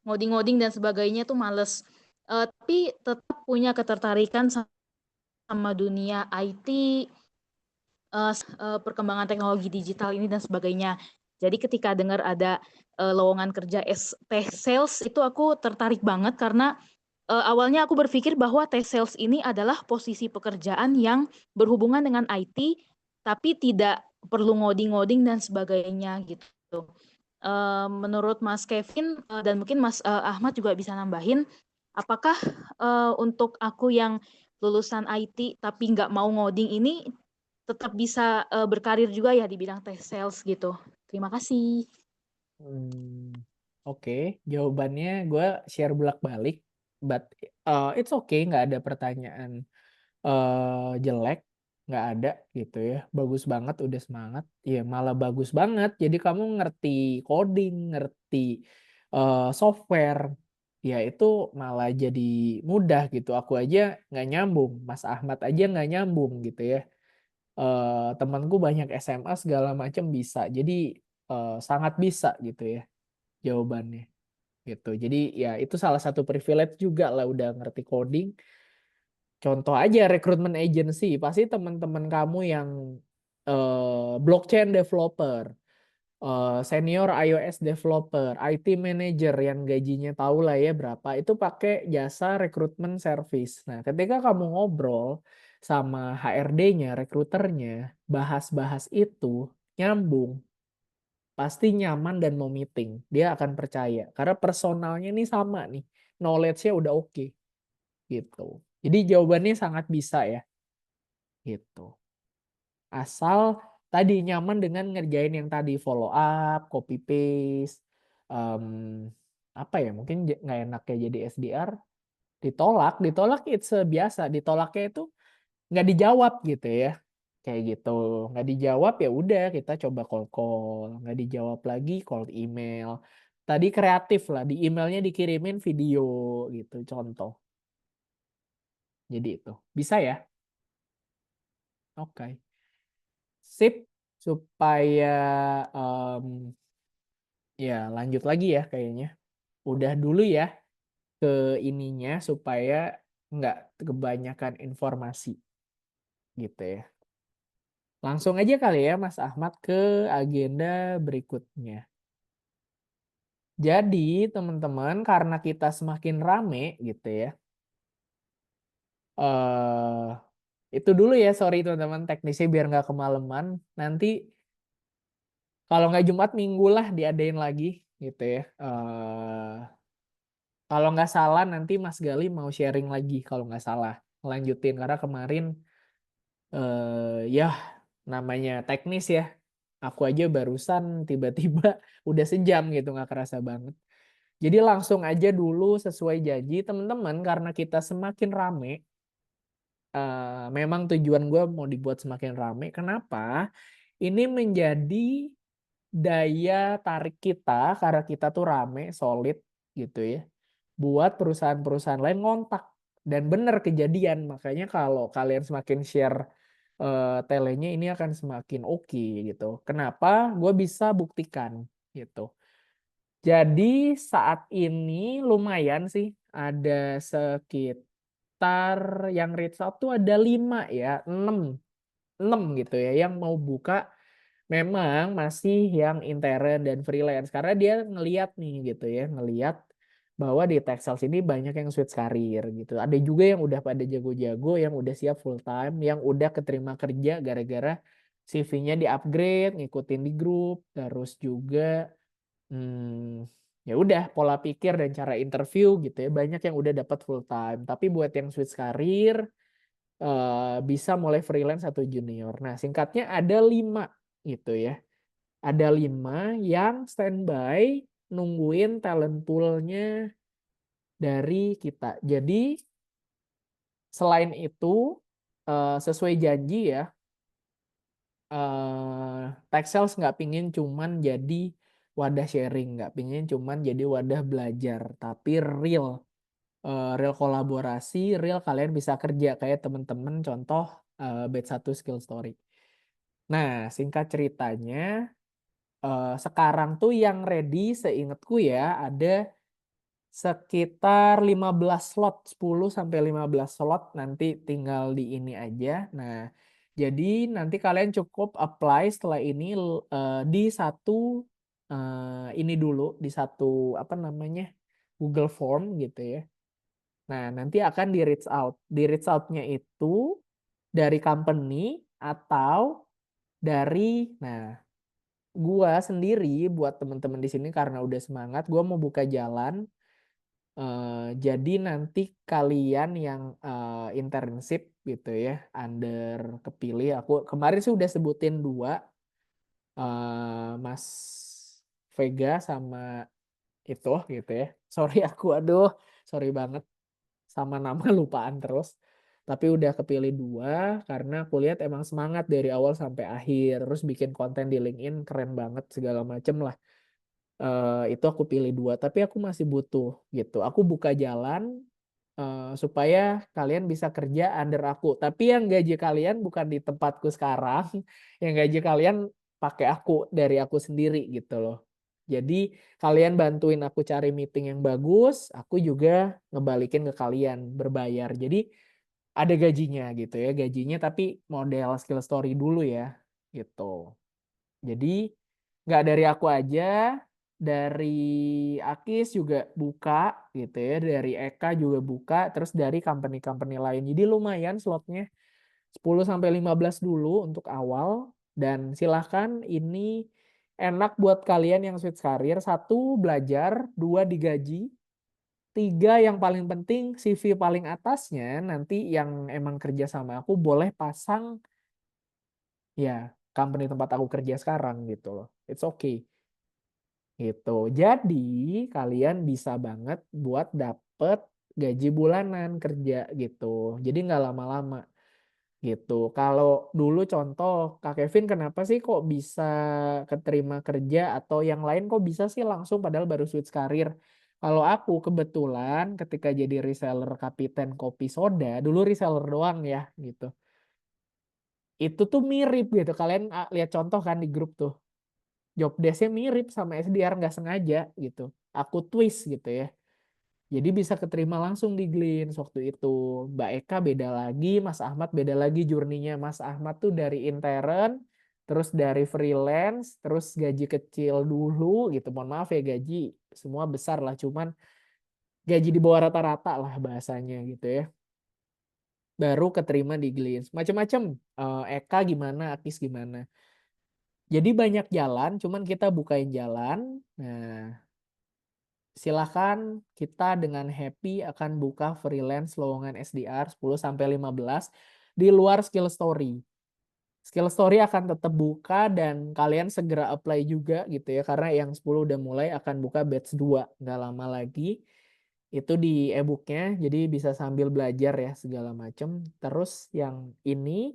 ngoding-ngoding dan sebagainya tuh males. Tapi tetap punya ketertarikan sama dunia IT, perkembangan teknologi digital ini dan sebagainya. Jadi ketika dengar ada lowongan kerja tech sales itu aku tertarik banget karena awalnya aku berpikir bahwa tech sales ini adalah posisi pekerjaan yang berhubungan dengan IT tapi tidak perlu ngoding-ngoding dan sebagainya gitu. Menurut Mas Kevin dan mungkin Mas Ahmad juga bisa nambahin, apakah untuk aku yang lulusan IT tapi nggak mau ngoding ini tetap bisa berkarir juga ya di bidang tech sales gitu. Terima kasih. Oke, jawabannya gue share bolak-balik, but it's okay, nggak ada pertanyaan jelek, nggak ada gitu ya. Bagus banget, udah semangat. Ya malah bagus banget. Jadi kamu ngerti coding, ngerti software, ya itu malah jadi mudah gitu. Aku aja nggak nyambung, Mas Ahmad aja nggak nyambung gitu ya. Temanku banyak SMA segala macam bisa, jadi sangat bisa gitu ya jawabannya gitu. Jadi ya itu salah satu privilege juga lah, udah ngerti coding. Contoh aja recruitment agency, pasti teman-teman kamu yang blockchain developer, senior iOS developer, IT manager yang gajinya tahu lah ya berapa, itu pakai jasa recruitment service. Nah, ketika kamu ngobrol sama HRD-nya, rekruternya, bahas-bahas itu nyambung, pasti nyaman dan mau meeting. Dia akan percaya karena personalnya ini sama nih, knowledge-nya udah oke gitu. Jadi jawabannya sangat bisa ya. Gitu. Asal tadi nyaman dengan ngerjain yang tadi follow up, copy paste, apa ya, mungkin nggak enak kayak jadi SDR, ditolak it's biasa, ditolaknya itu nggak dijawab gitu ya, kayak gitu, nggak dijawab ya udah kita coba call, nggak dijawab lagi call email. Tadi kreatif lah, di emailnya dikirimin video gitu, contoh. Jadi itu bisa ya. Oke. Sip, supaya Ya, lanjut lagi ya kayaknya. Udah dulu ya ke ininya supaya nggak kebanyakan informasi gitu ya. Langsung aja kali ya Mas Ahmad ke agenda berikutnya. Jadi teman-teman karena kita semakin rame gitu ya. eh itu dulu ya, sorry teman-teman teknisnya biar nggak kemalaman. Nanti kalau nggak Jumat Minggu lah diadain lagi gitu ya. Kalau nggak salah nanti Mas Gali mau sharing lagi kalau nggak salah. Lanjutin karena kemarin ya namanya teknis ya. Aku aja barusan tiba-tiba udah sejam gitu nggak kerasa banget. Jadi langsung aja dulu sesuai janji teman-teman karena kita semakin rame. Memang tujuan gue mau dibuat semakin rame. Kenapa? Ini menjadi daya tarik kita karena kita tuh rame, solid gitu ya. Buat perusahaan-perusahaan lain ngontak. Dan benar kejadian. Makanya kalau kalian semakin share telenya ini akan semakin oke gitu. Kenapa? Gue bisa buktikan gitu. Jadi saat ini lumayan sih ada sekitar yang reach out tuh ada 5 ya, 6 gitu ya yang mau buka. Memang masih yang intern dan freelance karena dia ngeliat nih gitu ya, ngeliat bahwa di Texels ini banyak yang switch karir gitu. Ada juga yang udah pada jago-jago, yang udah siap full time, yang udah keterima kerja gara-gara CV-nya di-upgrade, ngikutin di grup, terus juga ya udah pola pikir dan cara interview gitu ya. Banyak yang udah dapat full time. Tapi buat yang switch karir bisa mulai freelance atau junior. Nah, singkatnya ada 5 gitu ya. Ada 5 yang standby nungguin talent pool-nya dari kita. Jadi selain itu sesuai janji ya, Texels nggak pingin cuman jadi wadah sharing, nggak pingin cuman jadi wadah belajar, tapi real kolaborasi, real kalian bisa kerja kayak temen-temen contoh batch 1 skill story. Nah, singkat ceritanya sekarang tuh yang ready seingatku ya ada sekitar 15 slot, 10 sampai 15 slot nanti tinggal di ini aja. Nah, jadi nanti kalian cukup apply setelah ini di satu ini dulu, di satu apa namanya? Google Form gitu ya. Nah, nanti akan di reach out. Di reach out-nya itu dari company atau dari gua sendiri buat teman-teman di sini karena udah semangat, gua mau buka jalan. Jadi nanti kalian yang internship gitu ya, under kepilih. Aku kemarin sih udah sebutin 2, Mas Vega sama itu gitu ya. Sorry sorry banget sama nama lupaan terus. Tapi udah kepilih 2 karena aku lihat emang semangat dari awal sampai akhir. Terus bikin konten di LinkedIn keren banget segala macem lah. Itu aku pilih 2, tapi aku masih butuh gitu. Aku buka jalan supaya kalian bisa kerja under aku. Tapi yang gaji kalian bukan di tempatku sekarang, yang gaji kalian pakai aku dari aku sendiri gitu loh. Jadi kalian bantuin aku cari meeting yang bagus, aku juga ngebalikin ke kalian berbayar. Jadi ada gajinya gitu ya, gajinya tapi model skill story dulu ya gitu. Jadi nggak dari aku aja, dari Akis juga buka gitu ya, dari Eka juga buka, terus dari company-company lain. Jadi lumayan slotnya 10 sampai 15 dulu untuk awal dan silahkan ini enak buat kalian yang switch karir. 1 belajar, 2 digaji, 3 yang paling penting CV paling atasnya nanti yang emang kerja sama aku boleh pasang ya company tempat aku kerja sekarang gitu loh. It's okay. Gitu. Jadi kalian bisa banget buat dapet gaji bulanan kerja gitu. Jadi nggak lama-lama gitu. Kalau dulu contoh Kak Kevin kenapa sih kok bisa keterima kerja atau yang lain kok bisa sih langsung padahal baru switch karir. Kalau aku kebetulan ketika jadi reseller Kapiten Kopi Soda, dulu reseller doang ya gitu. Itu tuh mirip gitu. Kalian lihat contoh kan di grup tuh. job desk-nya mirip sama SDR, nggak sengaja gitu. Aku twist gitu ya. Jadi bisa keterima langsung di Glints waktu itu. Mbak Eka beda lagi, Mas Ahmad beda lagi journey-nya. Mas Ahmad tuh dari intern, terus dari freelance, terus gaji kecil dulu gitu. Mohon maaf ya, gaji semua besar lah, cuman gaji di bawah rata-rata lah bahasanya gitu ya. Baru keterima di Glints. Macam-macam. Eka gimana, Akis gimana. Jadi banyak jalan, cuman kita bukain jalan. Nah, silakan kita dengan happy akan buka freelance lowongan SDR 10-15 di luar skill story. Skill story akan tetap buka dan kalian segera apply juga gitu ya, karena yang 10 udah mulai akan buka batch 2 nggak lama lagi. Itu di e-booknya, jadi bisa sambil belajar ya segala macam. Terus yang ini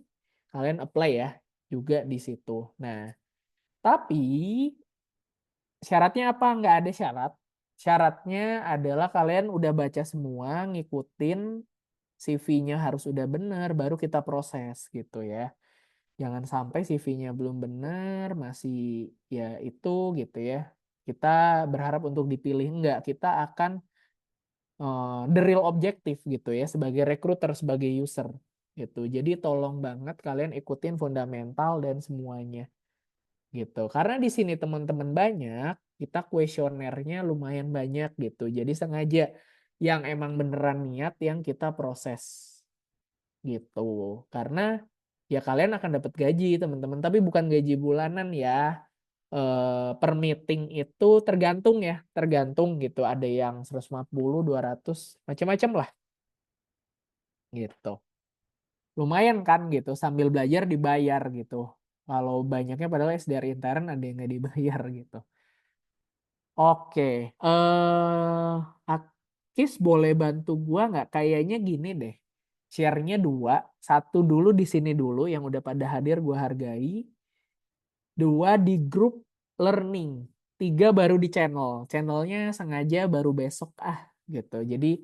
kalian apply ya juga di situ. Nah, tapi syaratnya apa? Nggak ada syarat. Syaratnya adalah kalian udah baca semua, ngikutin CV-nya harus udah benar, baru kita proses gitu ya. Jangan sampai CV-nya belum benar, masih ya itu gitu ya. Kita berharap untuk dipilih, enggak. Kita akan the real objective gitu ya, sebagai recruiter, sebagai user gitu. Jadi tolong banget kalian ikutin fundamental dan semuanya gitu. Karena di sini teman-teman banyak, kita kuesionernya lumayan banyak gitu. Jadi sengaja yang emang beneran niat yang kita proses gitu. Karena ya kalian akan dapat gaji teman-teman, tapi bukan gaji bulanan ya. Per meeting itu tergantung ya, tergantung gitu. Ada yang 150, 200, macam-macam lah gitu. Lumayan kan gitu, sambil belajar dibayar gitu. Kalau banyaknya padahal SDR intern ada yang nggak dibayar gitu. Oke, Akis boleh bantu gua nggak? Kayaknya gini deh, share-nya 2, 1 dulu di sini dulu yang udah pada hadir gua hargai, 2 di grup learning, 3 baru di channel. Channelnya sengaja baru besok gitu. Jadi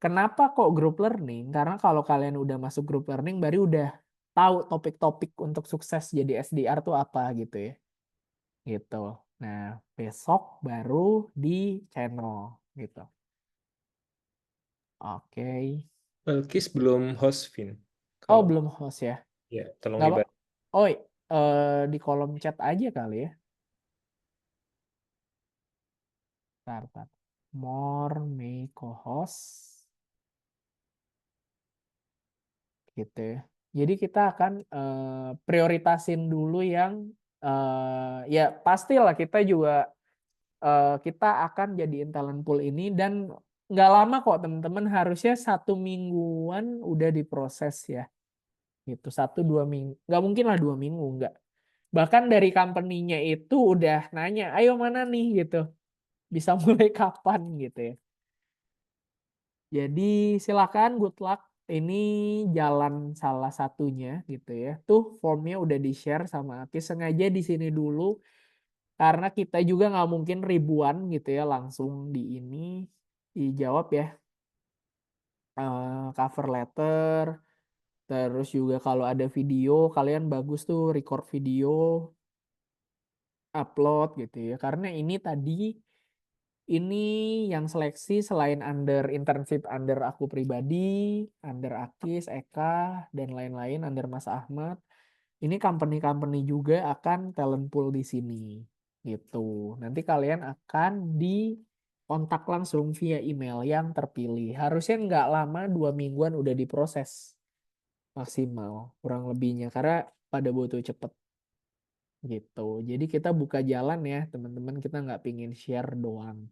kenapa kok grup learning? Karena kalau kalian udah masuk grup learning baru udah tahu topik-topik untuk sukses jadi SDR tuh apa gitu ya. Gitu. Nah, besok baru di channel gitu. Oke. Belkis belum host, Vin. Oh, Kalau belum host ya. ya, tolong Nggak apa. dibantu. Oh, di kolom chat aja kali ya. Bentar. More may co-host. Gitu ya. Jadi kita akan prioritasin dulu yang ya pastilah kita juga kita akan jadiin talent pool ini dan nggak lama kok teman-teman, harusnya 1 mingguan udah diproses ya. Gitu 1-2 minggu, nggak mungkin lah 2 minggu, nggak. Bahkan dari company-nya itu udah nanya, ayo mana nih gitu, bisa mulai kapan gitu ya. Jadi silakan, good luck. Ini jalan salah satunya gitu ya. Tuh formnya udah di-share sama Aki. Sengaja di sini dulu karena kita juga nggak mungkin ribuan gitu ya langsung di ini dijawab ya. Cover letter. Terus juga kalau ada video kalian bagus tuh record video, upload gitu ya. Karena ini tadi yang seleksi selain under internship under aku pribadi, under Akis, Eka, dan lain-lain, under Mas Ahmad. Ini company-company juga akan talent pool di sini. Gitu. Nanti kalian akan dikontak langsung via email yang terpilih. Harusnya nggak lama, 2 mingguan udah diproses maksimal, kurang lebihnya. Karena pada butuh cepet. Gitu. Jadi kita buka jalan ya teman-teman, kita nggak pingin share doang.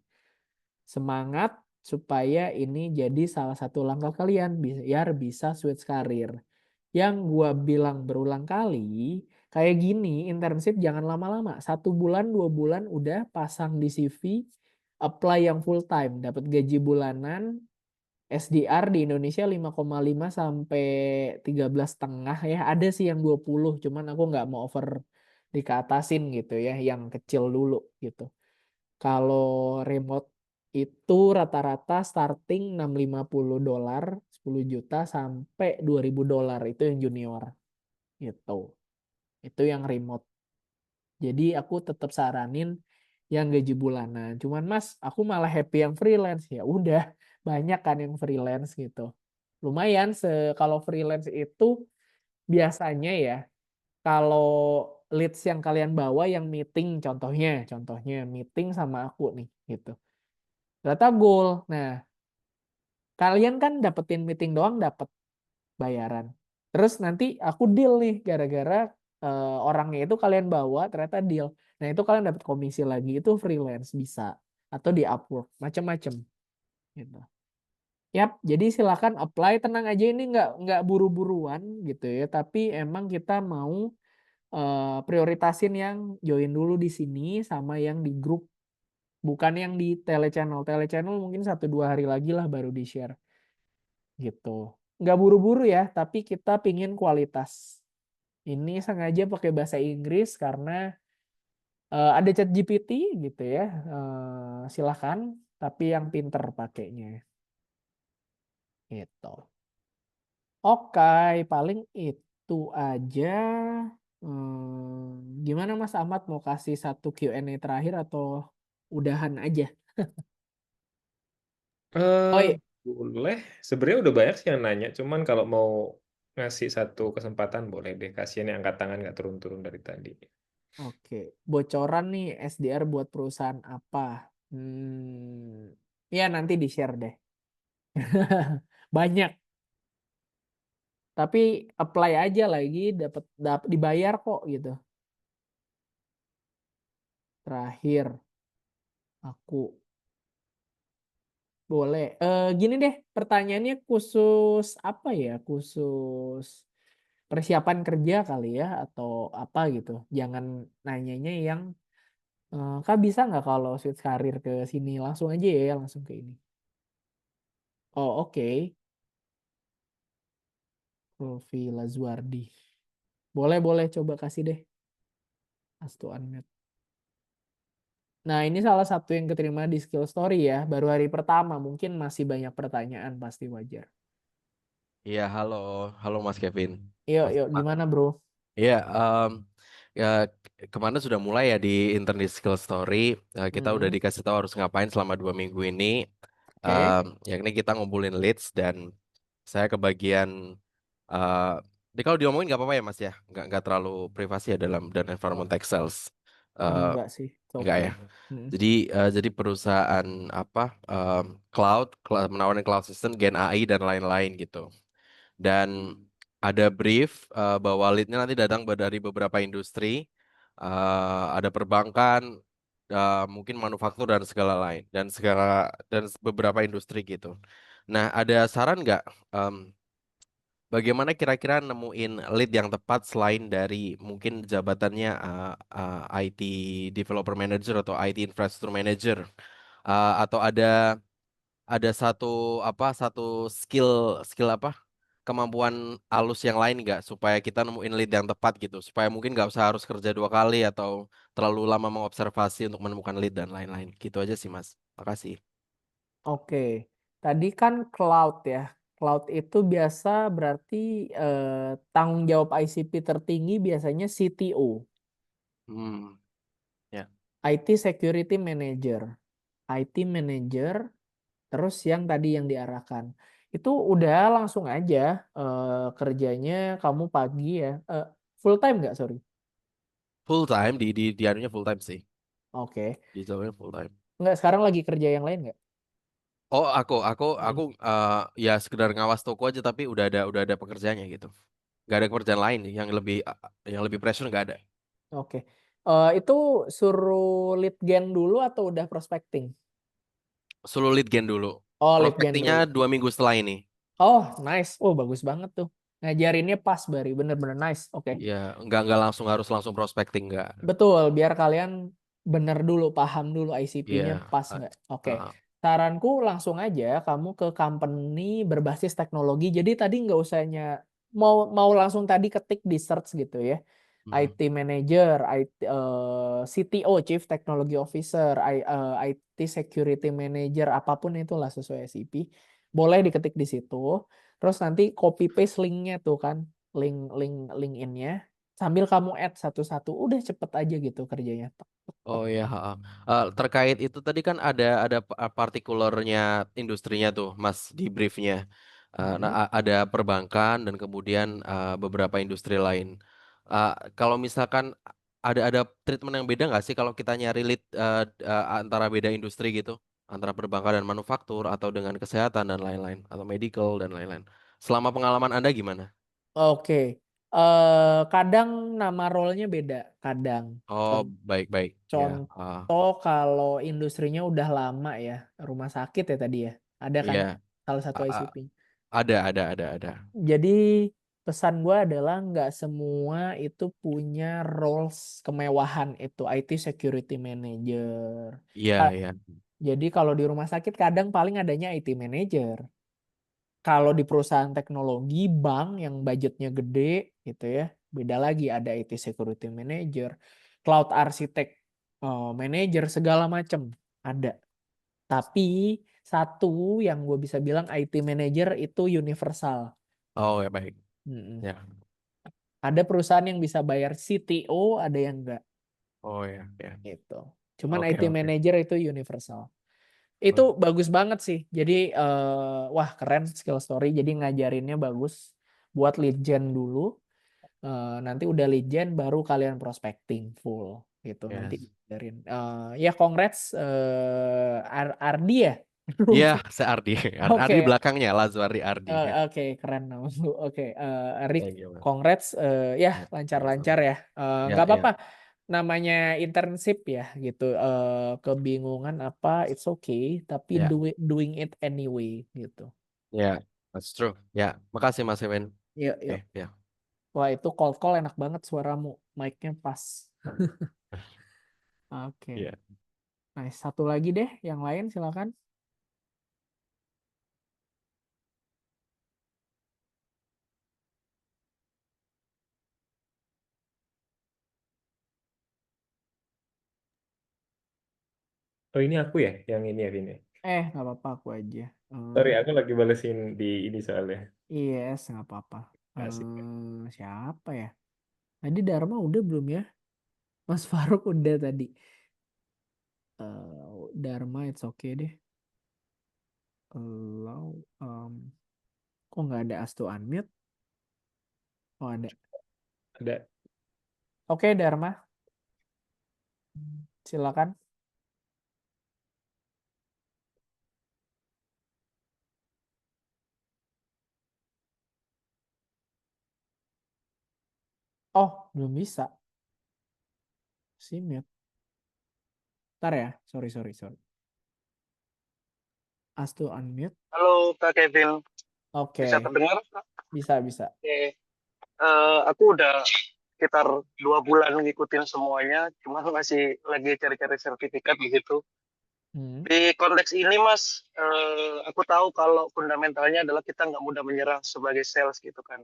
Semangat supaya ini jadi salah satu langkah kalian biar bisa switch karir. Yang gua bilang berulang kali, kayak gini internship jangan lama-lama. 1 bulan, 2 bulan udah pasang di CV, apply yang full time, dapat gaji bulanan. SDR di Indonesia 5,5 sampai 13,5 ya. Ada sih yang 20, cuman aku nggak mau over dikeatasin gitu ya, yang kecil dulu gitu. Kalau remote itu rata-rata starting $650, 10 juta sampai $2.000 itu yang junior gitu. Itu yang remote. Jadi aku tetap saranin yang gaji bulanan. Cuman Mas, aku malah happy yang freelance. Ya udah, banyak kan yang freelance gitu. Lumayan kalau freelance itu biasanya ya, kalau leads yang kalian bawa yang meeting contohnya meeting sama aku nih gitu. Ternyata goal. Nah, kalian kan dapetin meeting doang dapat bayaran. Terus nanti aku deal nih gara-gara orangnya itu kalian bawa ternyata deal. Nah, itu kalian dapat komisi lagi. Itu freelance bisa atau di Upwork, macam-macam gitu. Yap, jadi silakan apply, tenang aja ini nggak buru-buruan gitu ya, tapi emang kita mau prioritasin yang join dulu di sini sama yang di grup, bukan yang di telechannel. Telechannel mungkin 1-2 hari lagi lah baru di-share gitu. Nggak buru-buru ya, tapi kita pingin kualitas. Ini sengaja pakai bahasa Inggris karena ada ChatGPT gitu ya. Silahkan, tapi yang pinter pakainya. Gitu. Oke, paling itu aja. Gimana Mas Ahmad, mau kasih satu Q&A terakhir atau udahan aja? Oh iya, Boleh. Sebenarnya udah banyak sih yang nanya. Cuman kalau mau ngasih satu kesempatan boleh deh. Kasihan yang angkat tangan nggak turun-turun dari tadi. oke. Bocoran nih SDR buat perusahaan apa? Ya nanti di-share deh. Banyak. Tapi apply aja lagi, dapat dibayar kok gitu. Terakhir, aku boleh. Gini deh, pertanyaannya khusus apa ya? Khusus persiapan kerja kali ya atau apa gitu. Jangan nanyanya yang Kak bisa nggak kalau switch karir ke sini langsung aja ya, langsung ke ini. Oh oke, Rofi Lazuardi. Boleh coba kasih deh. Astu Unmute. Nah ini salah satu yang keterima di Skill Story ya. Baru hari pertama, mungkin masih banyak pertanyaan, pasti wajar. Iya, halo Mas Kevin. Yuk, Mas, gimana bro? Iya, ya kemarin sudah mulai ya di Internet Skill Story. Kita udah dikasih tahu harus ngapain selama 2 minggu ini. Oke. Yakni kita ngumpulin leads dan saya kebagian. eh Jadi kalau diomongin nggak apa-apa ya Mas ya, nggak terlalu privasi ya dan environment tech sales. Enggak sih, it's Enggak okay. ya. Jadi perusahaan apa cloud menawarkan cloud system, Gen AI dan lain-lain gitu. Dan ada brief bahwa lead-nya nanti datang dari beberapa industri, ada perbankan, mungkin manufaktur dan segala lain dan beberapa industri gitu. Nah, ada saran nggak bagaimana kira-kira nemuin lead yang tepat selain dari mungkin jabatannya IT Developer Manager atau IT Infrastructure Manager, atau ada satu skill skill apa kemampuan alus yang lain nggak supaya kita nemuin lead yang tepat gitu, supaya mungkin nggak usah harus kerja 2 kali atau terlalu lama mengobservasi untuk menemukan lead dan lain-lain gitu aja sih Mas. Makasih. Oke, tadi kan cloud ya. Cloud itu biasa berarti tanggung jawab ICP tertinggi biasanya CTO, Ya. IT Security Manager, IT Manager, terus yang tadi yang diarahkan. Itu udah langsung aja kerjanya kamu pagi ya. Full time nggak, sorry? Full time di anunya full time sih. Oke. Di jawabnya full time. Nggak, sekarang lagi kerja yang lain nggak? Oh, aku ya sekedar ngawas toko aja tapi udah ada pekerjaannya gitu. Gak ada pekerjaan lain yang lebih pressure nggak ada. Oke. Itu suruh lead gen dulu atau udah prospecting? Solo lead gen dulu. Oh, lead gen Prospectingnya dulu. 2 minggu setelah ini. Oh, nice. Oh, bagus banget tuh. Ngajarinnya pas, Bari. Bener-bener nice. Oke. Ya, nggak harus langsung prospecting nggak. Betul, biar kalian bener dulu, paham dulu ICP-nya Iya. pas nggak. Oke. uh, Saranku langsung aja kamu ke company berbasis teknologi. Jadi tadi nggak usahnya mau langsung tadi ketik di search gitu ya. IT manager, CTO, Chief Technology Officer, IT Security Manager, apapun itulah sesuai ICP. Boleh diketik di situ. Terus nanti copy paste linknya tuh kan, link LinkedIn-nya. sambil kamu add satu-satu, udah cepet aja gitu kerjanya. Tek, tek, tek. Oh ya, terkait itu tadi kan ada partikulernya industrinya tuh, Mas, di briefnya. Nah, ada perbankan dan kemudian beberapa industri lain. Kalau misalkan ada treatment yang beda nggak sih kalau kita nyari lead antara beda industri gitu, antara perbankan dan manufaktur atau dengan kesehatan dan lain-lain atau medical dan lain-lain. Selama pengalaman Anda gimana? Oke. Kadang nama role-nya beda, kadang. Oh, baik-baik. Ya. Contoh kalau industrinya udah lama ya, rumah sakit ya tadi ya. Ada kan Iya. salah satu Ah, ICP. ada. Jadi pesan gue adalah nggak semua itu punya roles kemewahan itu IT security manager. Iya, Ah, iya. Jadi kalau di rumah sakit kadang paling adanya IT manager. Kalau di perusahaan teknologi, bank yang budgetnya gede gitu ya, beda lagi, ada IT security manager, cloud architect manager, segala macam ada. Tapi satu yang gue bisa bilang IT manager itu universal. Oh, ya baik. Mm-mm. Ya. Ada perusahaan yang bisa bayar CTO, ada yang enggak Oh ya, ya. gitu. Cuman Oke, IT oke. manager itu universal. Itu bagus banget sih. Jadi wah keren skill story. Jadi ngajarinnya bagus buat lead gen dulu. Nanti udah lead gen baru kalian prospecting full gitu. Yes. Nanti diajarin. Ya congrats Ardi ya. Iya, saya Ardi. Ardi Oke. belakangnya Lazwari Ardi. Oke, keren nama lu. Oke, Rick, Thank you, Mas. congrats. Ya Ya, lancar-lancar ya. ya, Nggak ya. apa-apa. Namanya internship ya gitu. Kebingungan apa, it's okay. Tapi Ya. doing it anyway gitu. Ya, that's true. Ya, makasih Mas Ewen. Yuk, Oke, yuk. ya. Wah itu cold call enak banget suaramu. Mic-nya pas. Oke. Iya. Nice. Satu lagi deh, yang lain silakan. Oh ini aku ya, yang ini ya Vini. Nggak apa-apa aku aja. Sorry, aku lagi balesin di ini soalnya. Yes, nggak apa-apa. Asik. Siapa ya? Tadi Dharma udah belum ya? Mas Faruk udah tadi. Dharma it's okay deh. Kok nggak ada Astu unmute? Oh ada. Ada. Oke Dharma. Silakan. Oh belum bisa. Si mute. Ntar ya. Sorry. Astu unmute. Halo Kak Kevin, Oke. bisa terdengar? Bisa. Oke. Aku udah sekitar 2 bulan ngikutin semuanya, cuma masih lagi cari-cari sertifikat begitu. Di konteks ini Mas, aku tahu kalau fundamentalnya adalah kita nggak mudah menyerah sebagai sales gitu kan.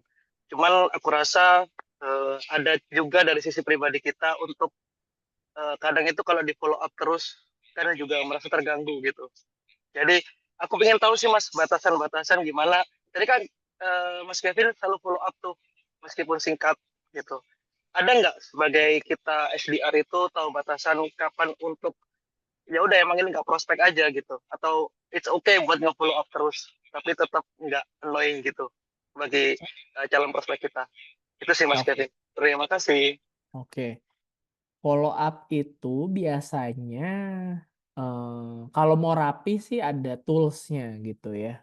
Cuman aku rasa ada juga dari sisi pribadi kita untuk kadang itu kalau di follow up terus kan juga merasa terganggu gitu. Jadi aku pengen tahu sih Mas batasan-batasan gimana. Tadi kan Mas Kevin selalu follow up tuh meskipun singkat gitu. Ada nggak sebagai kita SDR itu tahu batasan kapan untuk ya udah emang ini nggak prospek aja gitu atau it's okay buat nge-follow up terus tapi tetap nggak annoying gitu bagi calon prospek kita. Itu sih Mas Kevin. Terima kasih. Oke. Follow up itu biasanya kalau mau rapi sih ada tools-nya gitu ya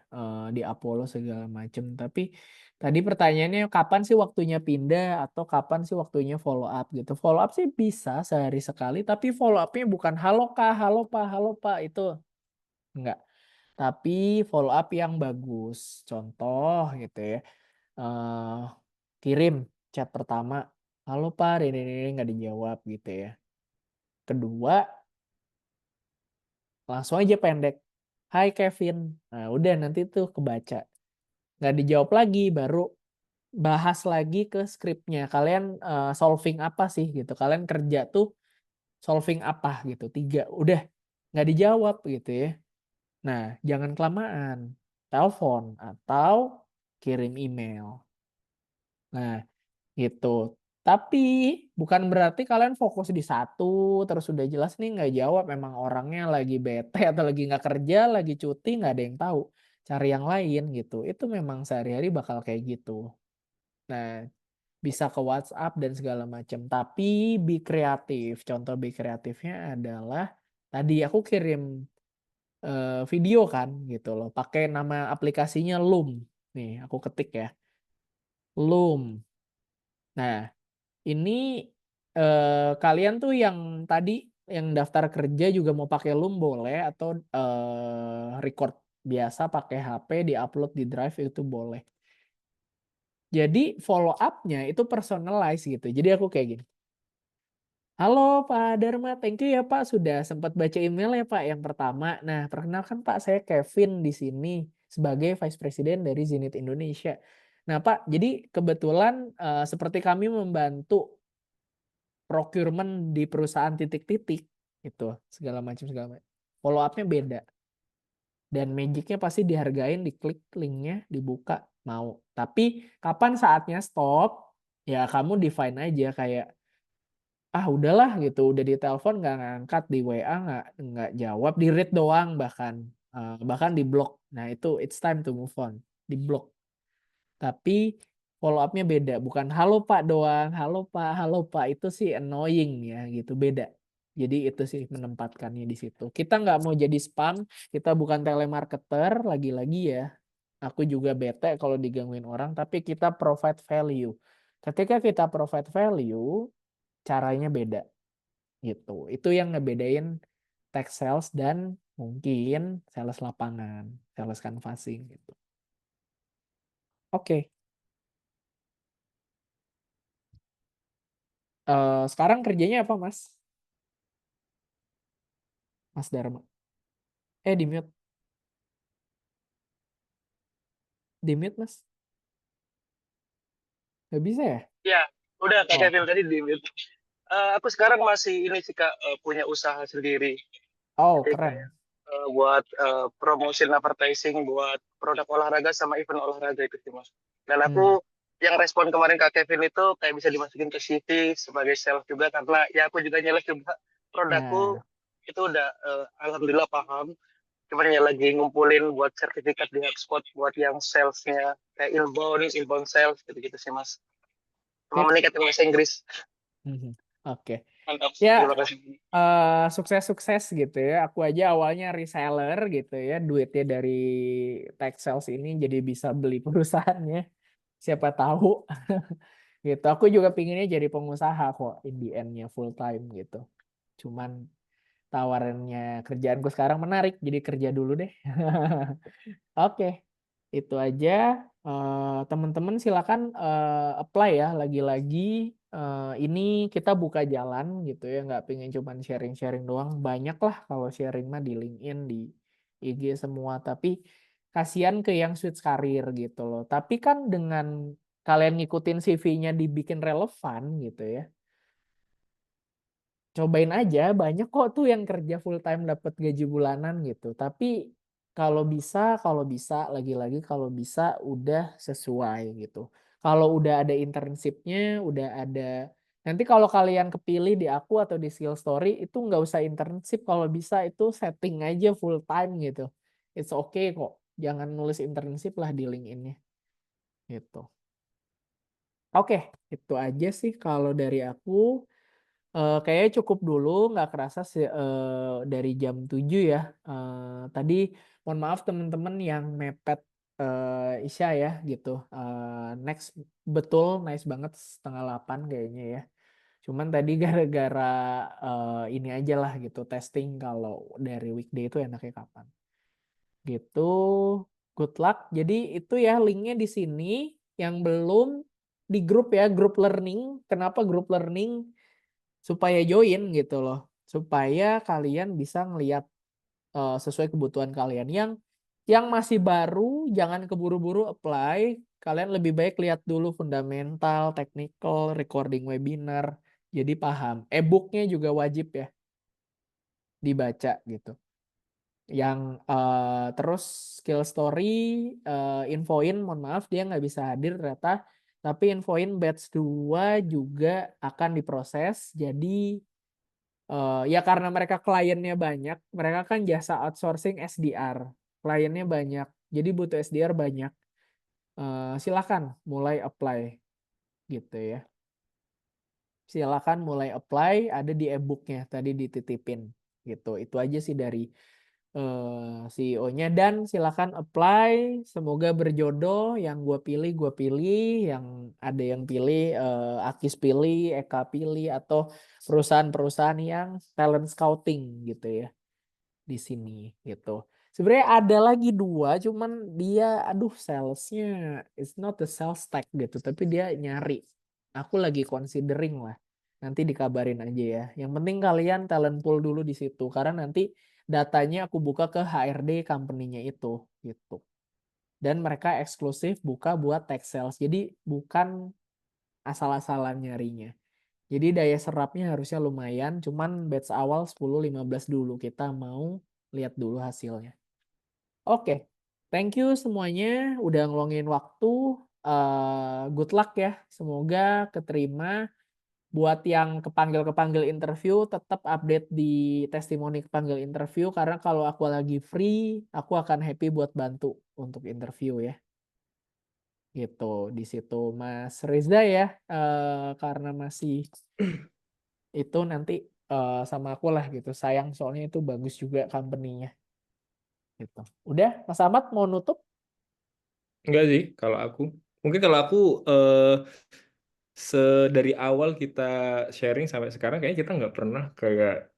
di Apollo segala macam. Tapi tadi pertanyaannya kapan sih waktunya pindah atau kapan sih waktunya follow up gitu. Follow up sih bisa sehari sekali, tapi follow up-nya bukan halo Kak, halo Pak itu enggak. Tapi follow up yang bagus. Contoh gitu ya. Kirim chat pertama, halo Pak, ini nggak dijawab gitu ya. Kedua, langsung aja pendek. Hai Kevin. Nah, udah nanti tuh kebaca. Nggak dijawab lagi, baru bahas lagi ke skripnya. Kalian solving apa sih gitu. Kalian kerja tuh solving apa gitu. 3. Udah nggak dijawab gitu ya. Nah, jangan kelamaan. Telepon atau kirim email. Nah, gitu. Tapi bukan berarti kalian fokus di satu, terus udah jelas nih nggak jawab, memang orangnya lagi bete atau lagi nggak kerja, lagi cuti, nggak ada yang tahu. Cari yang lain gitu. Itu memang sehari-hari bakal kayak gitu. Nah, bisa ke WhatsApp dan segala macam. Tapi be kreatif. Contoh be kreatifnya adalah tadi aku kirim video kan gitu loh. Pakai nama aplikasinya Loom. Nih, aku ketik ya. Loom. Nah, ini kalian tuh yang tadi yang daftar kerja juga mau pakai Loom boleh, atau record biasa pakai HP di-upload di Drive itu boleh. Jadi follow up-nya itu personalize gitu. Jadi aku kayak gini. Halo Pak Dharma, thank you ya Pak sudah sempat baca email ya Pak yang pertama. Nah, perkenalkan Pak, saya Kevin di sini sebagai Vice President dari Zenith Indonesia. Nah Pak, jadi kebetulan seperti kami membantu procurement di perusahaan titik-titik itu segala macam. Follow up-nya beda. Dan magicnya pasti dihargain, diklik linknya, dibuka, mau. Tapi kapan saatnya stop? Ya kamu define aja kayak udahlah gitu, udah ditelepon nggak ngangkat, di WA nggak jawab, di read doang bahkan di blok. Nah itu it's time to move on, di blok. Tapi follow up-nya beda, bukan halo Pak doang, halo Pak, itu sih annoying ya gitu, beda. Jadi itu sih menempatkannya di situ. Kita nggak mau jadi spam, kita bukan telemarketer, lagi-lagi ya. Aku juga bete kalau digangguin orang, tapi kita provide value. Ketika kita provide value, caranya beda gitu. Itu yang ngebedain tech sales dan mungkin sales lapangan, sales canvassing gitu. Oke. Sekarang kerjanya apa, Mas? Mas Dharma. Di mute. Di mute, Mas. Gak bisa ya? Ya, udah Kak Oh. Kevin tadi di mute. Aku sekarang masih ini sih Kak, punya usaha sendiri. Oh, Jadi keren. kayak buat promotion advertising buat produk olahraga sama event olahraga itu sih Mas. Dan aku yang respon kemarin Kak Kevin itu kayak bisa dimasukin ke CV sebagai sales juga, karena ya aku juga nyales juga produkku itu udah alhamdulillah paham. Cuman ya lagi ngumpulin buat sertifikat di HubSpot buat yang salesnya kayak inbound sales gitu-gitu sih Mas. Sama meningkatkan bahasa Inggris. Oke. Mantap. Ya, Terima kasih. sukses-sukses gitu ya. Aku aja awalnya reseller gitu ya. Duitnya dari tech sales ini jadi bisa beli perusahaannya. Siapa tahu. Gitu. Aku juga pinginnya jadi pengusaha kok in the end-nya full time gitu. Cuman tawarannya kerjaanku sekarang menarik, jadi kerja dulu deh. Oke. Itu aja. Teman-teman silakan apply ya. Lagi-lagi ini kita buka jalan gitu ya, nggak pengen cuman sharing-sharing doang. Banyak lah kalau sharing mah di LinkedIn, di IG semua. Tapi kasihan ke yang switch karir gitu loh. Tapi kan dengan kalian ngikutin CV-nya dibikin relevan gitu ya. Cobain aja, banyak kok tuh yang kerja full time dapat gaji bulanan gitu. Tapi kalau bisa lagi-lagi kalau bisa udah sesuai gitu. Kalau udah ada internship-nya, udah ada, nanti kalau kalian kepilih di aku atau di Skill Story itu nggak usah internship, kalau bisa itu setting aja full time gitu. It's okay kok. Jangan nulis internship lah di LinkedIn-nya. Gitu. Oke, itu aja sih kalau dari aku. Kayaknya cukup dulu, nggak kerasa sih dari jam 7 ya. Tadi mohon maaf teman-teman yang mepet Isya ya gitu. Next betul nice banget 7:30 kayaknya ya. Cuman tadi gara-gara ini aja lah gitu, testing kalau dari weekday itu enaknya kapan. Gitu. Good luck. Jadi itu ya linknya di sini. Yang belum di grup ya, grup learning. Kenapa grup learning? Supaya join gitu loh, supaya kalian bisa ngelihat sesuai kebutuhan kalian. Yang masih baru jangan keburu-buru apply, kalian lebih baik lihat dulu fundamental, technical, recording webinar, jadi paham. E-booknya juga wajib ya dibaca gitu. Yang terus skill story infoin, mohon maaf dia nggak bisa hadir ternyata Tapi infoin batch 2 juga akan diproses. Jadi ya karena mereka kliennya banyak, mereka kan jasa outsourcing SDR. Kliennya banyak, jadi butuh SDR banyak. Silakan mulai apply gitu ya. Silakan mulai apply, ada di e-booknya tadi dititipin gitu. Itu aja sih dari CEO-nya, dan silakan apply, semoga berjodoh. Yang gue pilih, yang ada yang pilih Akis pilih, Eka pilih, atau perusahaan-perusahaan yang talent scouting gitu ya di sini gitu. Sebenarnya ada lagi 2, cuman dia salesnya it's not the sales tag gitu, tapi dia nyari. Aku lagi considering lah. Nanti dikabarin aja ya. Yang penting kalian talent pool dulu di situ, karena nanti datanya aku buka ke HRD company-nya itu gitu. Dan mereka eksklusif buka buat tech sales. Jadi bukan asal-asalan nyarinya. Jadi daya serapnya harusnya lumayan, cuman batch awal 10-15 dulu. Kita mau lihat dulu hasilnya. Oke, thank you semuanya udah ngeluangin waktu. Good luck ya, semoga keterima. Buat yang kepanggil interview, tetap update di testimoni kepanggil interview, karena kalau aku lagi free, aku akan happy buat bantu untuk interview ya. Gitu, di situ Mas Rizda ya, karena masih itu nanti sama aku lah gitu. Sayang soalnya itu bagus juga company-nya. Gitu. Udah, Mas Ahmad mau nutup? Enggak sih, kalau aku. Mungkin kalau aku dari awal kita sharing sampai sekarang kayaknya kita nggak pernah kayak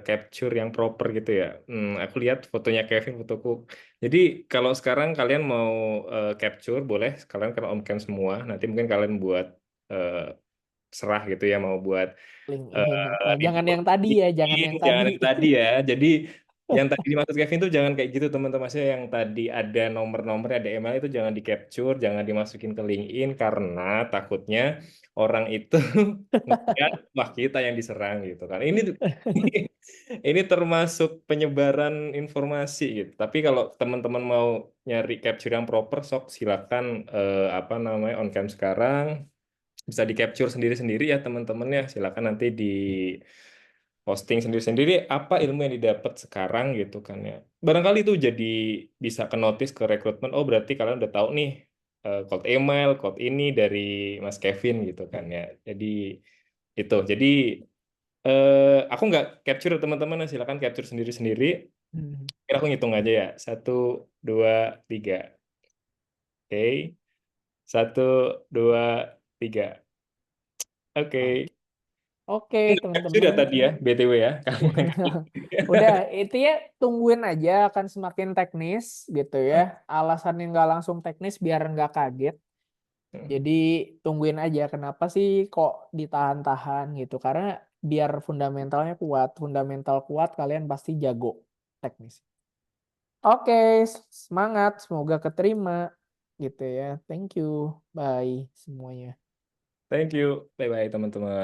capture yang proper gitu ya. Aku lihat fotonya Kevin, fotoku. Jadi kalau sekarang kalian mau capture, boleh kalian kena on cam semua. Nanti mungkin kalian buat serah gitu ya, mau buat LinkedIn apa? Jangan yang tadi ya, jangan yang jangan tadi. yang tadi ya. Jadi yang tadi dimaksud Kevin tuh jangan kayak gitu teman-teman. Maksudnya yang tadi ada nomor-nomor, ada email itu jangan di capture, jangan dimasukin ke LinkedIn karena takutnya orang itu ngeliat, wah kita yang diserang gitu kan. Ini termasuk penyebaran informasi gitu. Tapi kalau teman-teman mau nyari capture yang proper, sok silakan on cam sekarang. Bisa di capture sendiri-sendiri ya teman-teman ya. Silakan nanti di posting sendiri-sendiri apa ilmu yang didapat sekarang gitu kan ya. Barangkali itu jadi bisa ke notice ke rekrutmen. Oh berarti kalian udah tahu nih code email, code ini dari Mas Kevin gitu kan ya. Jadi itu. Jadi aku nggak capture teman-teman, silakan capture sendiri-sendiri. Kira aku ngitung aja ya. 1, 2, 3. Oke. 1, 2, 3. Oke. Oke, Sudah teman-teman. tadi ya, BTW ya. Udah, itu ya tungguin aja, akan semakin teknis gitu ya. Alasannya nggak langsung teknis biar nggak kaget. Jadi tungguin aja kenapa sih kok ditahan-tahan gitu. Karena biar fundamentalnya kuat. Fundamental kuat, kalian pasti jago teknis. Oke, semangat. Semoga keterima gitu ya. Thank you. Bye semuanya. Thank you. Bye-bye teman-teman.